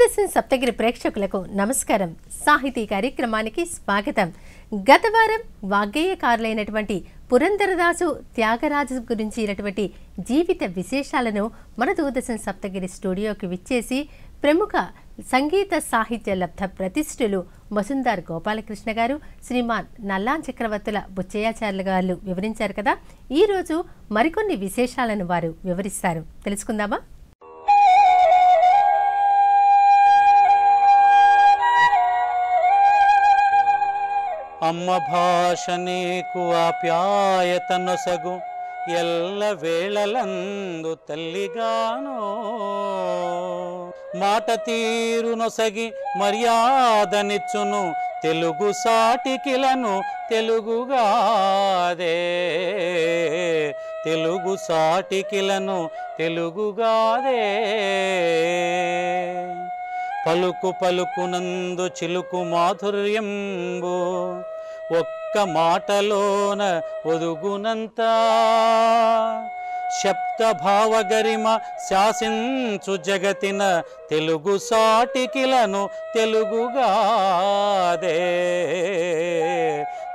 దూరదర్శన్ సప్తగిరి ప్రేక్షకులకు నమస్కారం. సాహితీ కార్యక్రమానికి స్వాగతం. గత వారం వాగ్గేయకారులైనటువంటి పురంధరదాసు త్యాగరాజు గురించినటువంటి జీవిత విశేషాలను మన దూరదర్శన్ సప్తగిరి స్టూడియోకి విచ్చేసి ప్రముఖ సంగీత సాహిత్య లబ్ధ ప్రతిష్ఠులు వసుంధర్ గోపాలకృష్ణ గారు, శ్రీమాన్ నల్లాన్ చక్రవర్తుల బుచ్చయ్యాచార్యులు గారు వివరించారు కదా. ఈరోజు మరికొన్ని విశేషాలను వారు వివరిస్తారు. తెలుసుకుందామా? అమ్మ భాష నీకు ఆప్యాయతనొసగు ఎల్ల వేళలందు తల్లిగాను మాట తీరునొసగి మర్యాదనిచ్చును తెలుగు సాటికిలను తెలుగుగాదే తెలుగు సాటికిలను తెలుగుగాదే పలుకు పలుకునందు చిలుకు మాధుర్యంబు ఒక్క మాటలోన ఒదుగునంత శబ్ద భావగరిమ శాసించు జగతిన తెలుగు సాటికిలను తెలుగుగాదే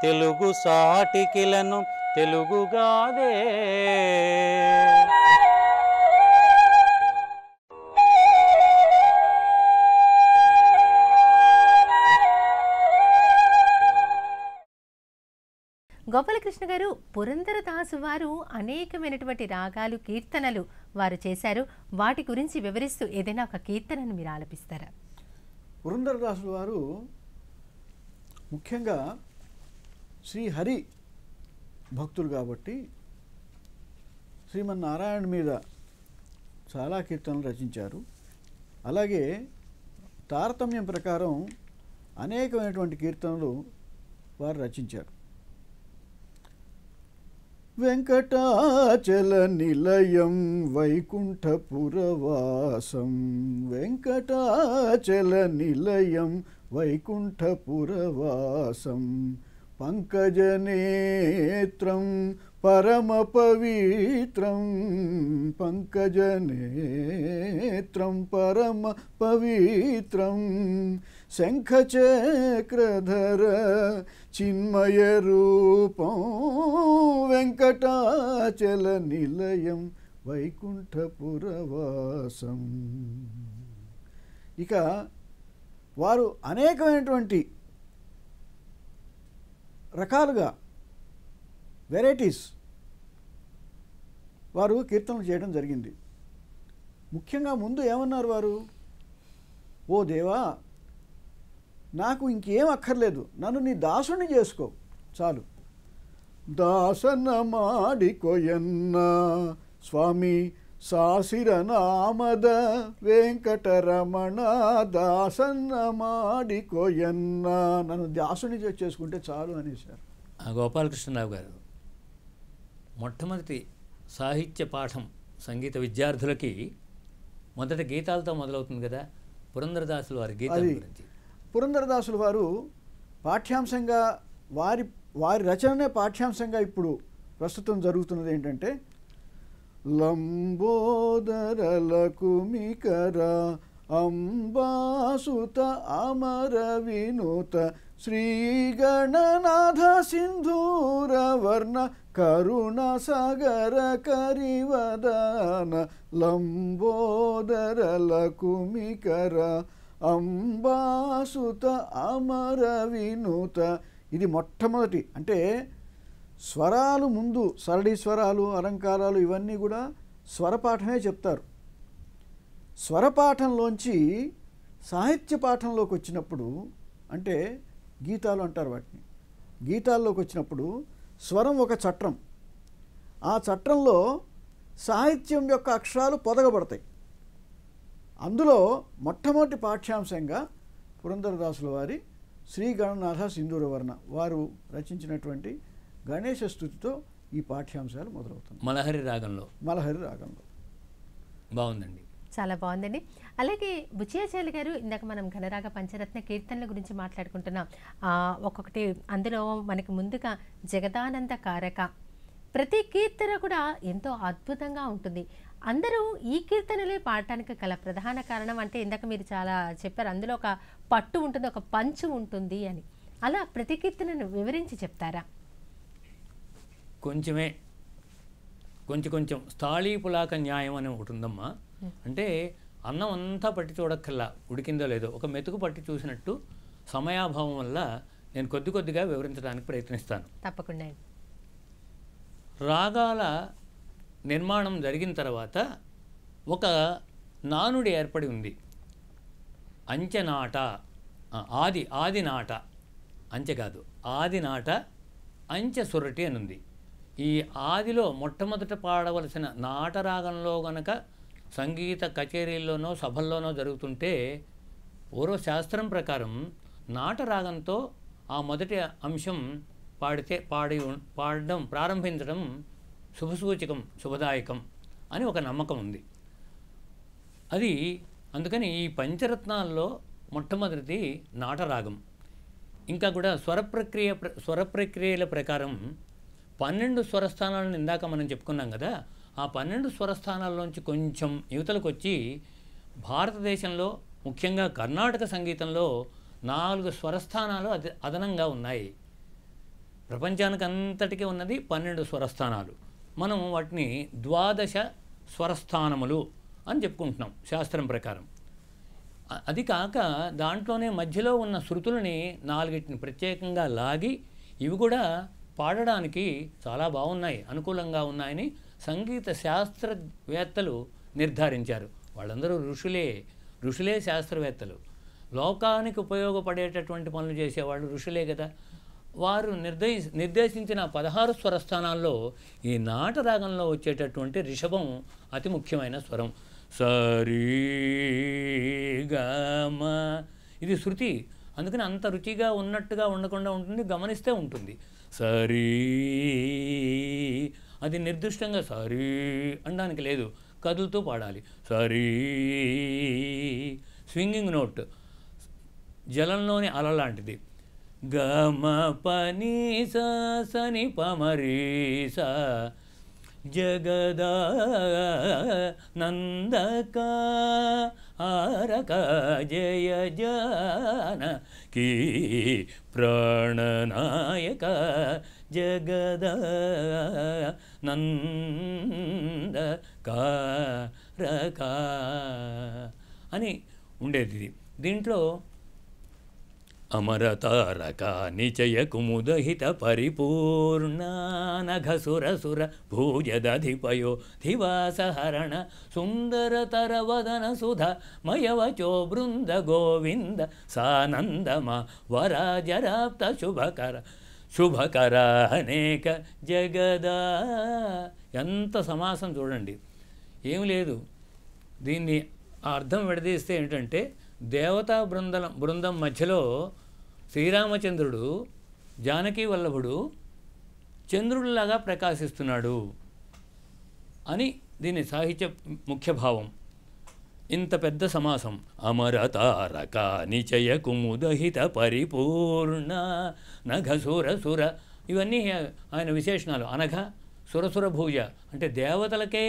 తెలుగు సాటికిలను తెలుగుగాదే. గోపాలకృష్ణ గారు, పురంధరదాసు వారు అనేకమైనటువంటి రాగాలు, కీర్తనలు వారు చేశారు. వాటి గురించి వివరిస్తూ ఏదైనా ఒక కీర్తనను మీరు ఆలపిస్తారా? పురంధరదాసు వారు ముఖ్యంగా శ్రీహరి భక్తులు కాబట్టి శ్రీమన్నారాయణ మీద చాలా కీర్తనలు రచించారు. అలాగే తారతమ్యం ప్రకారం అనేకమైనటువంటి కీర్తనలు వారు రచించారు. వెంకటాచల నిలయం వైకుంఠపురవాసం వెంకటాచల నిలయం వైకుంఠపురవాసం పంకజనేత్రం పరమ పవిత్రం పంకజనేత్రం పరమ పవిత్రం శంఖచక్రధర చిన్మయ రూపం వెంకటాచల నిలయం వైకుంఠపురవాసం. ఇక వారు అనేకమైనటువంటి రకాలుగా వెరైటీస్ వారు కీర్తనలు చేయడం జరిగింది. ముఖ్యంగా ముందు ఏమన్నారు వారు? ఓ దేవా, నాకు ఇంకేం అక్కర్లేదు, నన్ను నీ దాసుని చేసుకో చాలు. దాసన మాడికొయన్న స్వామి సాసిరనామద వెంకటరమణ దాసన్న మాడికొయన్న నన్ను దాసుని చేసుకుంటే చాలు అనేసారు గోపాలకృష్ణరావు గారు. మొట్టమొదటి సాహిత్య పాఠం సంగీత విద్యార్థులకి మొదటి గీతాలతో మొదలవుతుంది కదా. పురంధరదాసుల వారి గీతాల గురించి. పురంధరదాసుల వారు పాఠ్యాంశంగా వారి రచననే పాఠ్యాంశంగా ఇప్పుడు ప్రస్తుతం జరుగుతున్నది ఏంటంటే లంబోదర లకుమికర అంబాసుత అమర వినుత శ్రీగణనాథ సింధూర వర్ణ కరుణ సాగర కరివదన లంబోదర లకుమికర అంబాసుత అమర వినుత. ఇది మొట్టమొదటి, అంటే స్వరాలు ముందు సరళి స్వరాలు, అలంకారాలు ఇవన్నీ కూడా స్వరపాఠమే చెప్తారు. స్వరపాఠంలోంచి సాహిత్య పాఠంలోకి వచ్చినప్పుడు, అంటే గీతాలు అంటారు వాటిని, గీతాల్లోకి వచ్చినప్పుడు స్వరం ఒక చట్రం. ఆ చట్రంలో సాహిత్యం యొక్క అక్షరాలు పొదగబడతాయి. అందులో మొట్టమొదటి పాఠ్యాంశంగా పురంధరదాసుల వారి శ్రీ గణనాథ సింధూరవర్ణ వారు రచించినటువంటి గణేశ స్తుతితో ఈ పాఠ్యాంశాలు మొదలవుతుంది. మలహరి రాగంలో బాగుందండి, చాలా బాగుందండి. అలాగే బుచ్చయ్యాచార్యులు గారు, ఇందాక మనం ఘనరాగ పంచరత్న కీర్తనల గురించి మాట్లాడుకుంటున్నాం. ఒక్కొక్కటి అందులో మనకి ముందుగా జగదానంద కారక ప్రతి కీర్తన కూడా ఎంతో అద్భుతంగా ఉంటుంది. అందరూ ఈ కీర్తనలే పాడటానికి గల ప్రధాన కారణం అంటే ఇందాక మీరు చాలా చెప్పారు, అందులో ఒక పట్టు ఉంటుంది, ఒక పంచు ఉంటుంది అని. అలా ప్రతి కీర్తనను వివరించి చెప్తారా? కొంచెమే, కొంచెం స్థాళీ పులాక న్యాయం అని ఒకటి ఉందమ్మా. అంటే అన్నం అంతా పట్టి చూడక్కల్లా ఉడికిందో లేదో, ఒక మెతుకు పట్టి చూసినట్టు సమయాభావం వల్ల నేను కొద్దిగా వివరించడానికి ప్రయత్నిస్తాను. తప్పకుండా. రాగాల నిర్మాణం జరిగిన తర్వాత ఒక నానుడి ఏర్పడి ఉంది. అంచెనాట, ఆది నాట, అంచె కాదు, ఆది నాట అంచె సురటి అని ఉంది. ఈ ఆదిలో మొట్టమొదట పాడవలసిన నాటరాగంలో గనక సంగీత కచేరీల్లోనో సభల్లోనో జరుగుతుంటే పూర్వశాస్త్రం ప్రకారం నాటరాగంతో ఆ మొదటి అంశం పాడడం ప్రారంభించడం శుభసూచకం, శుభదాయకం అని ఒక నమ్మకం ఉంది. అది అందుకని ఈ పంచరత్నాల్లో మొట్టమొదటిది నాటరాగం. ఇంకా కూడా స్వర ప్రక్రియల ప్రకారం 12 స్వరస్థానాలను ఇందాక మనం చెప్పుకున్నాం కదా, ఆ 12 స్వరస్థానాల్లోంచి కొంచెం యువతలకు వచ్చి భారతదేశంలో ముఖ్యంగా కర్ణాటక సంగీతంలో 4 స్వరస్థానాలు అదనంగా ఉన్నాయి. ప్రపంచానికి అంతటికీ ఉన్నది 12 స్వరస్థానాలు. మనం వాటిని 12 స్వరస్థానములు అని చెప్పుకుంటున్నాం శాస్త్రం ప్రకారం. అది కాక దాంట్లోనే మధ్యలో ఉన్న శృతులని 4 ప్రత్యేకంగా లాగి ఇవి కూడా పాడడానికి చాలా బాగున్నాయి, అనుకూలంగా ఉన్నాయని సంగీత శాస్త్రవేత్తలు నిర్ధారించారు. వాళ్ళందరూ ఋషులే శాస్త్రవేత్తలు. లోకానికి ఉపయోగపడేటటువంటి పనులు చేసేవాళ్ళు ఋషులే కదా. వారు నిర్దేశించిన 16 స్వరస్థానాల్లో ఈ నాటరాగంలో వచ్చేటటువంటి రిషభం అతి ముఖ్యమైన స్వరం. సరి గమ, ఇది శృతి, అందుకని అంత రుచిగా ఉన్నట్టుగా ఉండకుండా ఉంటుంది, గమనిస్తే ఉంటుంది. సరి, అది నిర్దిష్టంగా సరి అనడానికి లేదు, కదులుతూ పాడాలి. సరి, స్వింగింగ్ నోట్, జలంలోని అల లాంటిది. గమ పని సని పమరీస జగదా నందక ఆరక జయ జానకి ప్రాణనాయక జగదా నందకారక అని ఉండేది. దీంట్లో అమరతారక నిచయ కుముదహిత పరిపూర్ణానఘసురసుర భూజదధిపయో ధివాసహరణ సుందరతర వదన సుధ మయవచో బృంద గోవింద సానందమ వరాజరాప్త శుభకర అనేక జగదా. ఎంత సమాసం చూడండి, ఏమి లేదు. దీన్ని అర్థం విడదీస్తే ఏంటంటే, దేవతా బృందం మధ్యలో శ్రీరామచంద్రుడు జానకీ వల్లభుడు చంద్రుడిలాగా ప్రకాశిస్తున్నాడు అని దీని సాహిత్య ముఖ్య భావం. ఇంత పెద్ద సమాసం. అమరతారక నిచయ కుముదహిత పరిపూర్ణ నఘసురసుర, ఇవన్నీ ఆయన విశేషణాలు. అనఘ సురసుర భూజ అంటే దేవతలకే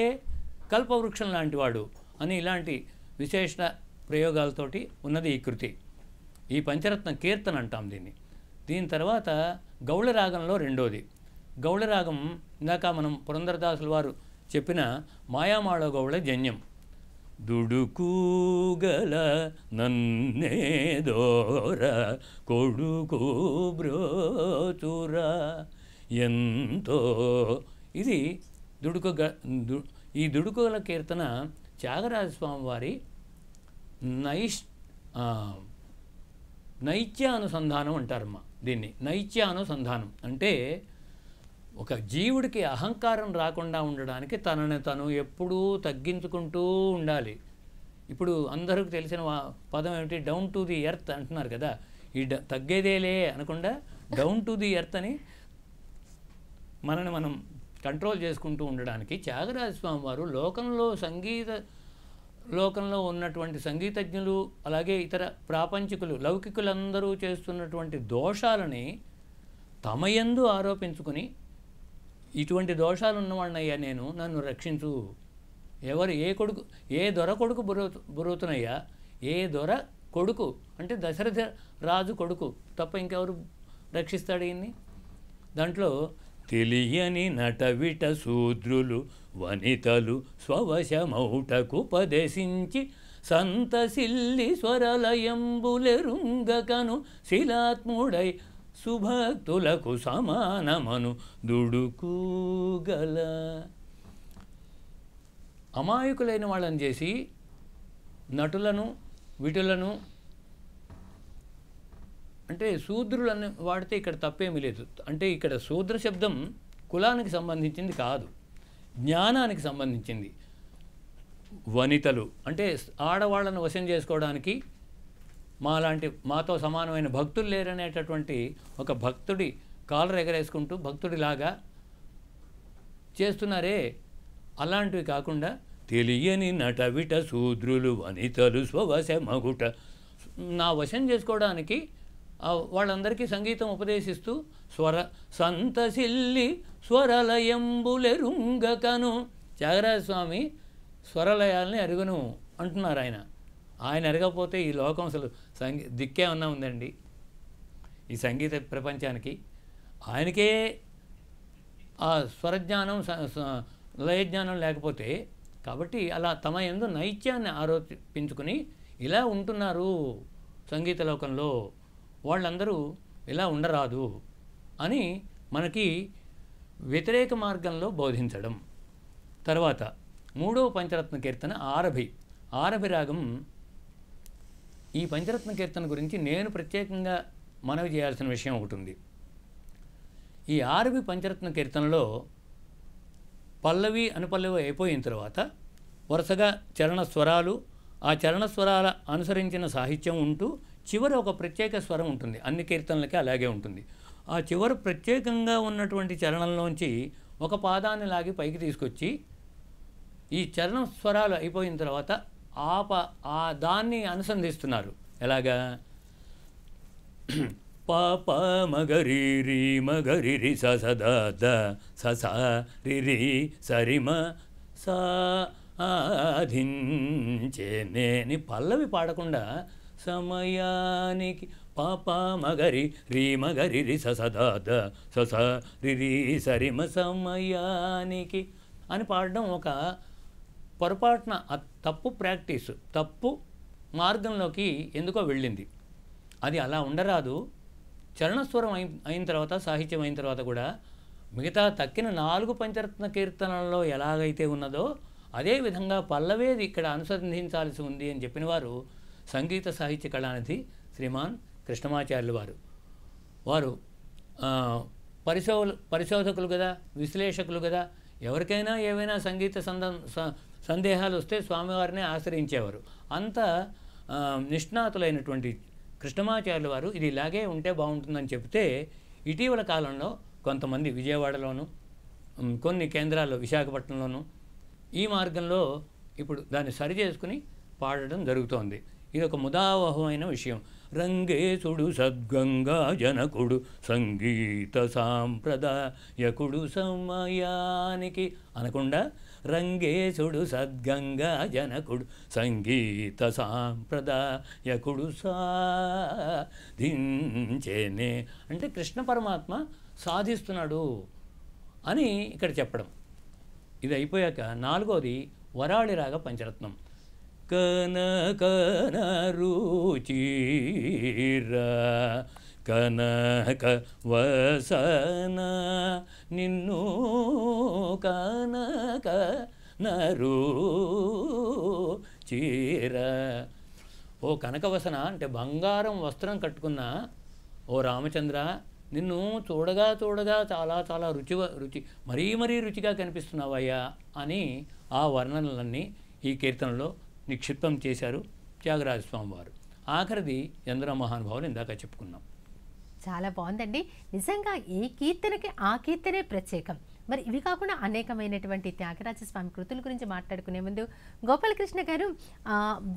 కల్పవృక్షం లాంటివాడు అని ఇలాంటి విశేషణ ప్రయోగాలతోటి ఉన్నది ఈ కృతి. ఈ పంచరత్న కీర్తన అంటాం దీన్ని. దీని తర్వాత గౌళరాగంలో రెండోది. గౌళరాగం ఇందాక మనం పురంధరదాసుల వారు చెప్పిన మాయామాళ గౌళ జన్యం. దుడుకూగల నన్నేదోర కొడుకు బ్రోచుర ఎంతో, ఇది ఈ దుడుకుగల కీర్తన త్యాగరాజస్వామి వారి నైత్యానుసంధానం అంటారమ్మా దీన్ని. నైత్యానుసంధానం అంటే ఒక జీవుడికి అహంకారం రాకుండా ఉండడానికి తనని తను ఎప్పుడూ తగ్గించుకుంటూ ఉండాలి. ఇప్పుడు అందరికీ తెలిసిన పదం ఏమిటి, డౌన్ టు ది ఎర్త్ అంటున్నారు కదా. ఈ తగ్గేదేలే అనకుండా డౌన్ టు ది ఎర్త్ అని మనని మనం కంట్రోల్ చేసుకుంటూ ఉండడానికి త్యాగరాజస్వామి వారు లోకంలో ఉన్నటువంటి సంగీతజ్ఞులు అలాగే ఇతర ప్రాపంచికులు లౌకికులందరూ చేస్తున్నటువంటి దోషాలని తమయందు ఆరోపించుకుని, ఇటువంటి దోషాలు ఉన్నవాడినయ్యా నేను, నన్ను రక్షించు ఎవరు ఏ దొర కొడుకు బురోతునయ్యా, ఏ దొర కొడుకు అంటే దశరథ రాజు కొడుకు తప్ప ఇంకెవరు రక్షిస్తాడు ఈయన్ని. దాంట్లో తెలియని నటవిట శూద్రులు వనితలు స్వవశమౌటకుపదేశించి సంతసిల్లి స్వరలయంబులెరుంగకను శిలాత్ముడై సుభక్తులకు సమానమను దుడుకుగల. అమాయకులైన వాళ్ళని చేసి నటులను విటులను అంటే శూద్రులని వాడితే ఇక్కడ తప్పేమీ లేదు. అంటే ఇక్కడ శూద్ర శబ్దం కులానికి సంబంధించింది కాదు, జ్ఞానానికి సంబంధించింది. వనితలు అంటే ఆడవాళ్ళను వశం చేసుకోవడానికి మాతో సమానమైన భక్తులు లేరనేటటువంటి ఒక భక్తుడి కాలర్ ఎగరేసుకుంటూ భక్తుడిలాగా చేస్తున్నారే, అలాంటివి కాకుండా తెలియని నటవిట శూద్రులు వనితలు స్వవశమగుట, నా వశం చేసుకోవడానికి వాళ్ళందరికీ సంగీతం ఉపదేశిస్తూ సంతసిల్లి స్వరలయంబులెరుంగకను. త్యాగరాజస్వామి స్వరలయాల్ని అరుగును అంటున్నారు. ఆయన ఎరగకపోతే ఈ లోకం అసలు దిక్కే ఉన్నా ఉందండి ఈ సంగీత ప్రపంచానికి. ఆయనకే ఆ స్వరజ్ఞానం లయజ్ఞానం లేకపోతే, కాబట్టి అలా తమ యందు నైత్యాన్ని ఆరోపించుకుని ఇలా ఉంటున్నారు సంగీత లోకంలో, వాళ్ళందరూ ఇలా ఉండరాదు అని మనకి వ్యతిరేక మార్గంలో బోధించడం. తర్వాత మూడవ పంచరత్న కీర్తన ఆరభి రాగం. ఈ పంచరత్న కీర్తన గురించి నేను ప్రత్యేకంగా మనవి చేయాల్సిన విషయం ఒకటి ఉంది. ఈ ఆరభి పంచరత్న కీర్తనలో పల్లవి అనుపల్లవి అయిపోయిన తర్వాత వరుసగా చరణ స్వరాలు, ఆ చరణ స్వరాల అనుసరించిన సాహిత్యం ఉంటూ చివరి ఒక ప్రత్యేక స్వరం ఉంటుంది. అన్ని కీర్తనలకి అలాగే ఉంటుంది. ఆ చివరి ప్రత్యేకంగా ఉన్నటువంటి చరణంలోంచి ఒక పాదాన్ని లాగి పైకి తీసుకొచ్చి ఈ చరణ స్వరాలు అయిపోయిన తర్వాత దాన్ని అనుసంధిస్తున్నారు. ఎలాగా? పాప మగరి రి మగరి రి స స ద ద స స రి రి సరిమ సాధించేనే పల్లవి పాడకుండా సమయానికి పాప మగరి రి మగరి రి స స ద ద స స రి రి సరిమ సమయానికి అని పాడడం ఒక పొరపాటున తప్పు ప్రాక్టీసు, తప్పు మార్గంలోకి ఎందుకో వెళ్ళింది. అది అలా ఉండరాదు. చరణస్వరం అయిన తర్వాత, సాహిత్యం అయిన తర్వాత కూడా మిగతా తక్కిన 4 పంచరత్న కీర్తనల్లో ఎలాగైతే ఉన్నదో అదేవిధంగా పల్లవేది ఇక్కడ అనుసంధించాల్సి ఉంది అని చెప్పిన వారు సంగీత సాహిత్య కళానిధి శ్రీమాన్ కృష్ణమాచార్యులు వారు పరిశోధకులు కదా, విశ్లేషకులు కదా. ఎవరికైనా ఏవైనా సంగీత సందేహాలు వస్తే స్వామివారిని ఆశ్రయించేవారు. అంత నిష్ణాతులైనటువంటి కృష్ణమాచార్యుల వారు ఇది ఇలాగే ఉంటే బాగుంటుందని చెప్తే ఇటీవల కాలంలో కొంతమంది విజయవాడలోను, కొన్ని కేంద్రాల్లో విశాఖపట్నంలోను ఈ మార్గంలో ఇప్పుడు దాన్ని సరి చేసుకుని పాడడం జరుగుతోంది. ఇది ఒక ముదావహమైన విషయం. రంగేశుడు సద్గంగా జనకుడు సంగీత సాంప్రదాయకుడు సమయానికి అనకుండా రంగేశుడు సద్గంగా జనకుడు సంగీత సాంప్రదాయకుడు సాధించేనే అంటే కృష్ణ పరమాత్మ సాధిస్తున్నాడు అని ఇక్కడ చెప్పడం. ఇది అయిపోయాక 4వది వరాళి రాగ పంచరత్నం. కనకన రుచిరా కనక వసన నిన్ను కనక నరుచిరా. ఓ కనకవసన అంటే బంగారం వస్త్రం కట్టుకున్న ఓ రామచంద్ర, నిన్ను చూడగా చూడగా చాలా చాలా రుచి మరీ రుచిగా కనిపిస్తున్నావయ్యా అని ఆ వర్ణనలన్నీ ఈ కీర్తనలో నిక్షిప్తం చేశారు త్యాగరాజస్వామి వారు. ఆఖరిది ఎందరో మహానుభావులు ఇందాక చెప్పుకున్నాం. చాలా బాగుందండి. నిజంగా ఈ కీర్తనకి ఆ కీర్తనే ప్రత్యేకం. మరి ఇవి కాకుండా అనేకమైనటువంటి త్యాగరాజ స్వామి కృతుల గురించి మాట్లాడుకునే ముందు గోపాలకృష్ణ గారు,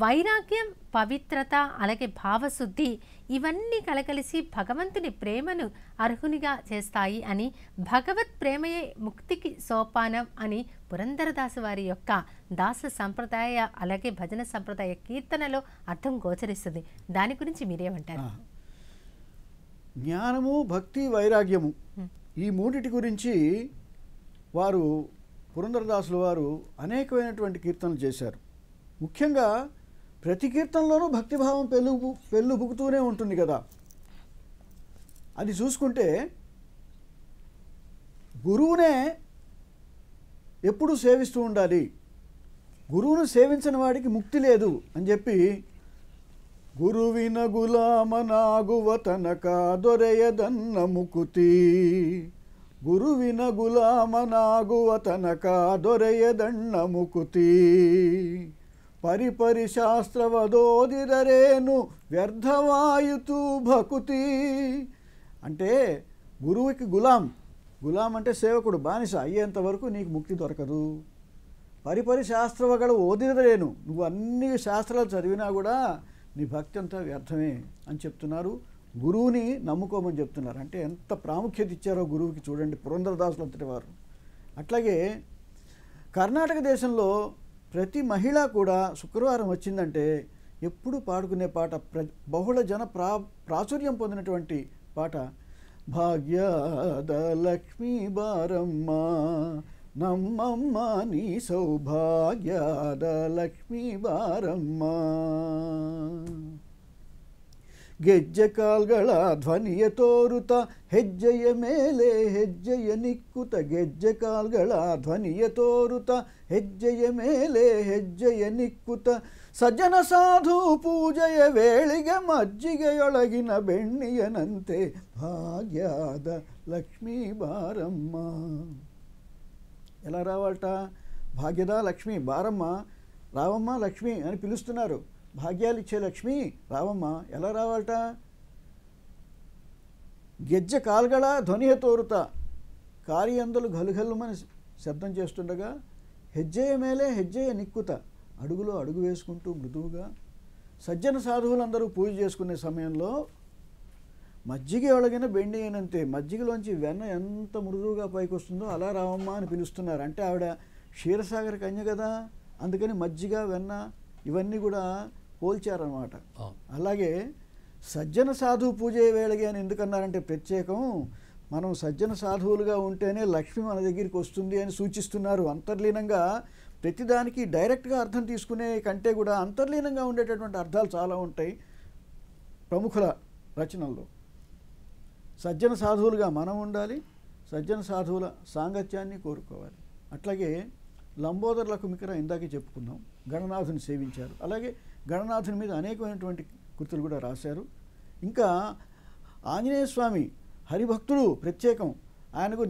వైరాగ్యం, పవిత్రత, అలాగే భావశుద్ధి ఇవన్నీ కలగలిసి భగవంతుని ప్రేమను అర్హునిగా చేస్తాయి అని, భగవత్ ప్రేమయే ముక్తికి సోపానం అని పురంధరదాసు వారి యొక్క దాస సంప్రదాయ అలాగే భజన సంప్రదాయ కీర్తనలో అర్థం గోచరిస్తుంది. దాని గురించి మీరేమంటారు? జ్ఞానము, భక్తి, వైరాగ్యము ఈ మూడిటి గురించి వారు పురంధరదాసుల వారు అనేకమైనటువంటి కీర్తనలు చేశారు. ముఖ్యంగా ప్రతి కీర్తనలోనూ భక్తిభావం పెళ్ళుబుకుతూనే ఉంటుంది కదా. అది చూసుకుంటే గురువునే ఎప్పుడూ సేవిస్తూ ఉండాలి, గురువును సేవించని వాడికి ముక్తి లేదు అని చెప్పి, గురువిన గులామనాగువ తనక దొరెయదన్న ముకుతి, గురువిన గులామనాగువ తనక దొరెయదన్న ముకుతి, పరిపరి శాస్త్రవదోదిరేను వ్యర్థవాయుతూ భకుతి. అంటే గురువుకి గులాం అంటే సేవకుడు, బానిస అయ్యేంత వరకు నీకు ముక్తి దొరకదు. పరిపరి శాస్త్రవగడ ఓదిరేను, నువ్వు అన్ని శాస్త్రాలు చదివినా కూడా నీ భక్తి అంతా వ్యర్థమే అని చెప్తున్నారు. గురువుని నమ్ముకోమని చెప్తున్నారు. అంటే ఎంత ప్రాముఖ్యత ఇచ్చారో గురువుకి చూడండి పురంధరదాసులు అంతటి వారు. అట్లాగే కర్ణాటక దేశంలో ప్రతి మహిళ కూడా శుక్రవారం వచ్చిందంటే ఎప్పుడు పాడుకునే పాట, బహుళ జన ప్రాచుర్యం పొందినటువంటి పాట, భాగ్యాద లక్ష్మీ బారమ్మ నమ్మమ్మ నీ సౌభాగ్యాద లక్ష్మీ బారమ్మ, ಗೆಜ್ಜೆ ಕಾಲ್ಗಳ ಧ್ವನಿಯ ತೋರುತ ಹೆಜ್ಜೆಯ ಮೇಲೆ ಹೆಜ್ಜೆಯ ನಿಕ್ಕುತ, ಗೆಜ್ಜೆ ಕಾಲ್ಗಳ ಧ್ವನಿಯ ತೋರುತ ಹೆಜ್ಜೆಯ ಮೇಲೆ ಹೆಜ್ಜೆಯ ನಿಕ್ಕುತ, ಸಜ್ಜನ ಸಾಧು ಪೂಜೆಯ ವೇಳಿಗೆ ಮಜ್ಜಿಗೆಯೊಳಗಿನ ಬೆಣ್ಣಿಯನಂತೆ ಭಾಗ್ಯಾದ లక్ష్మీ బారమ్మ. ఎలా రావాలట? భాగ్యద లక్ష్మి బారమ్మ, రావమ్మ లక్ష్మి అని పిలుస్తున్నారు. భాగ్యాలు ఇచ్చే లక్ష్మి రావమ్మ, ఎలా రావాలట? ಗೆಜ್ಜೆ కాల్గళ ధ్వనియ తోరుత, కారియందలు గలుగల్లుమని శబ్దం చేస్తుండగా, హెజ్జెయ మేలే హెజ్జెయ నిక్కుత, అడుగులో అడుగు వేసుకుంటూ మృదువుగా, సజ్జన సాధువులందరూ పూజ చేసుకునే సమయంలో మజ్జిగ ఒಳగిన బెండి అయినంతే, మజ్జిగలోంచి వెన్న ఎంత మృదువుగా పైకి వస్తుందో అలా రావమ్మ అని పిలుస్తున్నారు. అంటే ఆవిడ క్షీరసాగర కన్య కదా, అందుకని మజ్జిగ వెన్న ఇవన్నీ కూడా పోల్చారన్నమాట. అలాగే సజ్జన సాధువు పూజ వేళగే అని ఎందుకన్నారంటే ప్రత్యేకం, మనం సజ్జన సాధువులుగా ఉంటేనే లక్ష్మి మన దగ్గరికి వస్తుంది అని సూచిస్తున్నారు. అంతర్లీనంగా ప్రతిదానికి డైరెక్ట్గా అర్థం తీసుకునే కంటే కూడా అంతర్లీనంగా ఉండేటటువంటి అర్థాలు చాలా ఉంటాయి ప్రముఖుల రచనల్లో. సజ్జన సాధువులుగా మనం ఉండాలి, సజ్జన సాధువుల సాంగత్యాన్ని కోరుకోవాలి. అట్లాగే లంబోదర లకుమికర ఇందాకే చెప్పుకున్నాం, గణనాథుని సేవించారు. అలాగే గణనాథుని మీద అనేకమైనటువంటి కృతులు కూడా రాశారు. ఇంకా ఆంజనేయ స్వామి హరిభక్తుడు ప్రత్యేకం. ఆయనకు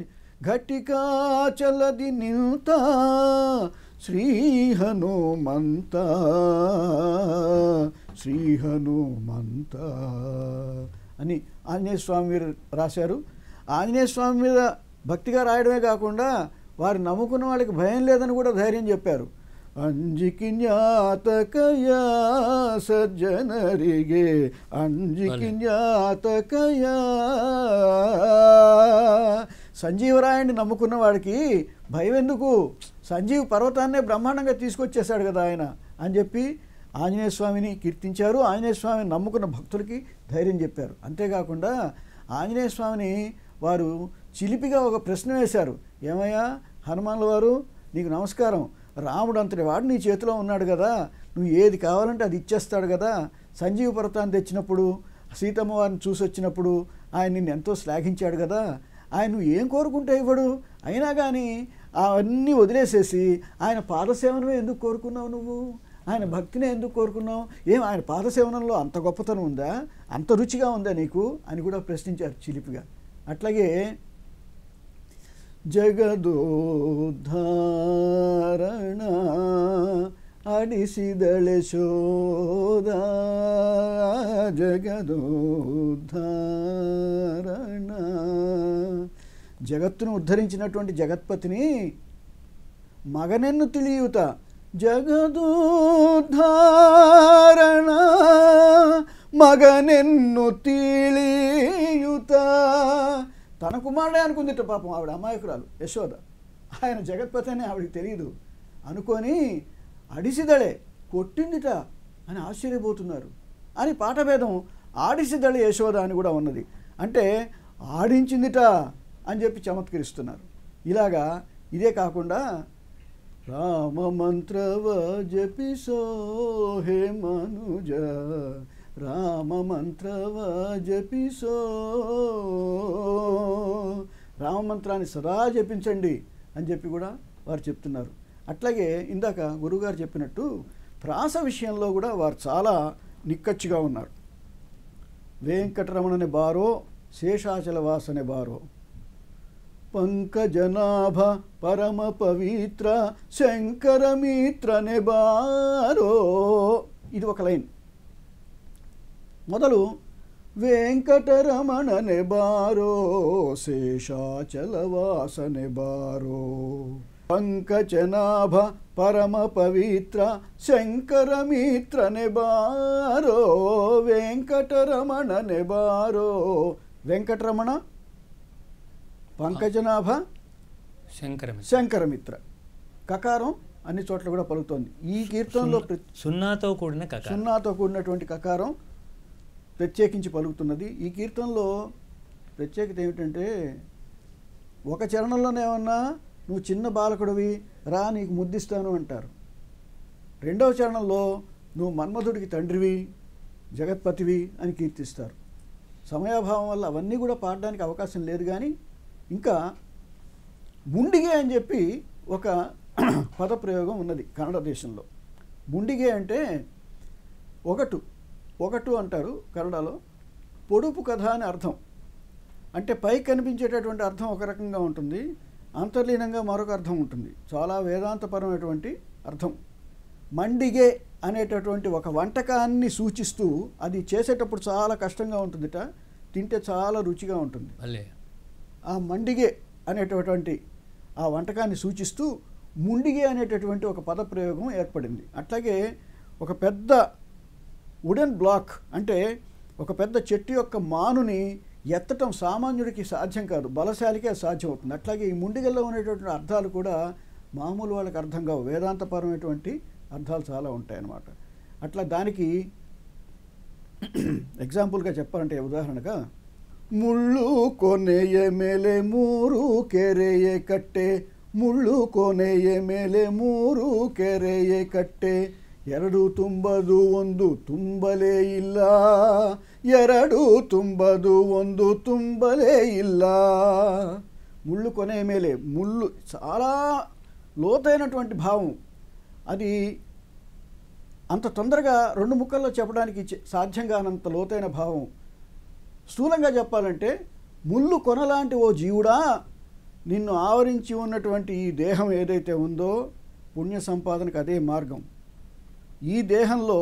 ఘటికా చలది నింత శ్రీ హనుమంత శ్రీ హనుమంత అని ఆంజనేయ స్వామి మీద రాశారు. ఆంజనేయ స్వామి మీద భక్తిగా రాయడమే కాకుండా వారు నమ్ముకున్న వాళ్ళకి భయం లేదని కూడా ధైర్యం చెప్పారు. అంజికి జ్ఞాతకయా సజ్జనరిగే అంజికి జ్ఞాతకయా, సంజీవరాయుడిని నమ్ముకున్న వాడికి భయం ఎందుకు, సంజీవ పర్వతాన్నే బ్రహ్మాండంగా తీసుకొచ్చేశాడు కదా ఆయన అని చెప్పి ఆంజనేయ స్వామిని కీర్తించారు. ఆంజనేయ స్వామిని నమ్ముకున్న భక్తులకి ధైర్యం చెప్పారు. అంతేకాకుండా ఆంజనేయ స్వామిని వారు చిలిపిగా ఒక ప్రశ్న వేశారు. ఏమయ్యా హనుమానుల వారు, నీకు నమస్కారం, రాముడు అంతటి వాడు నీ చేతిలో ఉన్నాడు కదా, నువ్వు ఏది కావాలంటే అది ఇచ్చేస్తాడు కదా. సంజీవ పర్వతాన్ని తెచ్చినప్పుడు, సీతమ్మ వారిని చూసి వచ్చినప్పుడు ఆయన నిన్ను ఎంతో శ్లాఘించాడు కదా, ఆయన నువ్వు ఏం కోరుకుంటే ఇవ్వడు, అయినా కానీ అవన్నీ వదిలేసేసి ఆయన పాదసేవనమే ఎందుకు కోరుకున్నావు, నువ్వు ఆయన భక్తినే ఎందుకు కోరుకున్నావు, ఏం ఆయన పాదసేవనంలో అంత గొప్పతనం ఉందా, అంత రుచిగా ఉందా నీకు అని కూడా ప్రశ్నించారు చిలిపిగా. అట్లాగే జగదోద్ధారణ అడిసిదళె శోద, జగదోద్ధారణ జగత్తును ఉద్ధరించినటువంటి జగత్పతిని మగనెన్ను తెలియుత జగదోద్ధారణ మగనెన్ను తెలియుత. తన కుమారుడే అనుకుందిట పాపం ఆవిడ, అమాయకురాలు యశోద. ఆయన జగత్పతి అని ఆవిడకి తెలియదు అనుకొని అడిసిదళే కొట్టిందిట అని ఆశ్చర్యపోతున్నారు అని పాఠభేదం. ఆడిసిదళే యశోద అని కూడా ఉన్నది, అంటే ఆడించిందిట అని చెప్పి చమత్కరిస్తున్నారు. ఇలాగా ఇదే కాకుండా రామ మంత్రవ జపిసో హే మనుజ రామ మంత్రవ జపిసో, రామమంత్రాన్ని సదా జపించండి అని చెప్పి కూడా వారు చెప్తున్నారు. అట్లాగే ఇందాక గురువుగారు చెప్పినట్టు ప్రాస విషయంలో కూడా వారు చాలా నిక్కచ్చిగా ఉన్నారు. వెంకటరమణని బారో శేషాచల వాసనే బారో పంకజనాభ పరమ పవిత్ర శంకరమిత్రనే బారో. ఇది ఒక లైన్. మొదలు వెంకటరమణనే బారో శేషాచల వాసనే బారో పంకజనాభ పరమ పవిత్ర శంకరమిత్రనే బారో వెంకటరమణనే బారో. వెంకటరమణ, పంకజనాభ, శంకరమిత్ర. కకారం అన్ని చోట్ల కూడా పలుకుతోంది. ఈ కీర్తనలో సున్నాతో కూడినటువంటి కకారం ప్రత్యేకించి పలుకుతున్నది. ఈ కీర్తనలో ప్రత్యేకత ఏమిటంటే, ఒక చరణంలోనే ఏమన్నా నువ్వు చిన్న బాలకుడివి రా నీకు ముద్దిస్తాను అంటారు. రెండవ చరణంలో నువ్వు మన్మధుడికి తండ్రివి జగత్పతివి అని కీర్తిస్తారు. సమయాభావం వల్ల అవన్నీ కూడా పాడడానికి అవకాశం లేదు. కానీ ఇంకా ముండిగే అని చెప్పి ఒక పదప్రయోగం ఉన్నది కన్నడ దేశంలో. ముండిగే అంటే ఒకటు అంటారు కన్నడలో. పొడుపు కథ అని అర్థం. అంటే పైకి కనిపించేటటువంటి అర్థం ఒక రకంగా ఉంటుంది, అంతర్లీనంగా మరొక అర్థం ఉంటుంది. చాలా వేదాంతపరమైనటువంటి అర్థం. మండిగే అనేటటువంటి ఒక వంటకాన్ని సూచిస్తూ, అది చేసేటప్పుడు చాలా కష్టంగా ఉంటుందిట, తింటే చాలా రుచిగా ఉంటుంది. ఆ మండిగే అనేటటువంటి ఆ వంటకాన్ని సూచిస్తూ ముండిగే అనేటటువంటి ఒక పదప్రయోగం ఏర్పడింది. అట్లాగే ఒక పెద్ద వుడెన్ బ్లాక్ అంటే ఒక పెద్ద చెట్టు యొక్క మానుని ఎత్తటం సామాన్యుడికి సాధ్యం కాదు, బలశాలికే సాధ్యం అవుతుంది. అట్లాగే ఈ ముండిగల్లో ఉండేటటువంటి అర్థాలు కూడా మామూలు వాళ్ళకి అర్థం కావు, వేదాంతపరమైనటువంటి అర్థాలు చాలా ఉంటాయన్నమాట. అట్లా దానికి ఎగ్జాంపుల్గా చెప్పాలంటే, ఉదాహరణగా ముళ్ళు కొನೆಯ ಮೇಲೆ ಮೂರು ಕೆರೆಯ ಕಟ್ಟೆ ಮುಳ್ಳು ಕೊನೆಯ ಮೇಲೆ ಮೂರು ಕೆರೆಯ ಕಟ್ಟೆ ಎರಡು ತುಂಬದು ಒಂದು ತುಂಬಲೇ ಇಲ್ಲ ಎರಡು ತುಂಬದು ಒಂದು ತುಂಬಲೇ ಇಲ್ಲ. ముళ్ళు కొనే మేలే, ముళ్ళు చాలా లోతైనటువంటి భావం. అది అంత తొందరగా రెండు ముక్కల్లో చెప్పడానికి సాధ్యం కానంత లోతైన భావం. స్థూలంగా చెప్పాలంటే, ముళ్ళు కొనలాంటి ఓ జీవుడా, నిన్ను ఆవరించి ఉన్నటువంటి ఈ దేహం ఏదైతే ఉందో పుణ్య సంపాదనకు అదే మార్గం. ఈ దేహంలో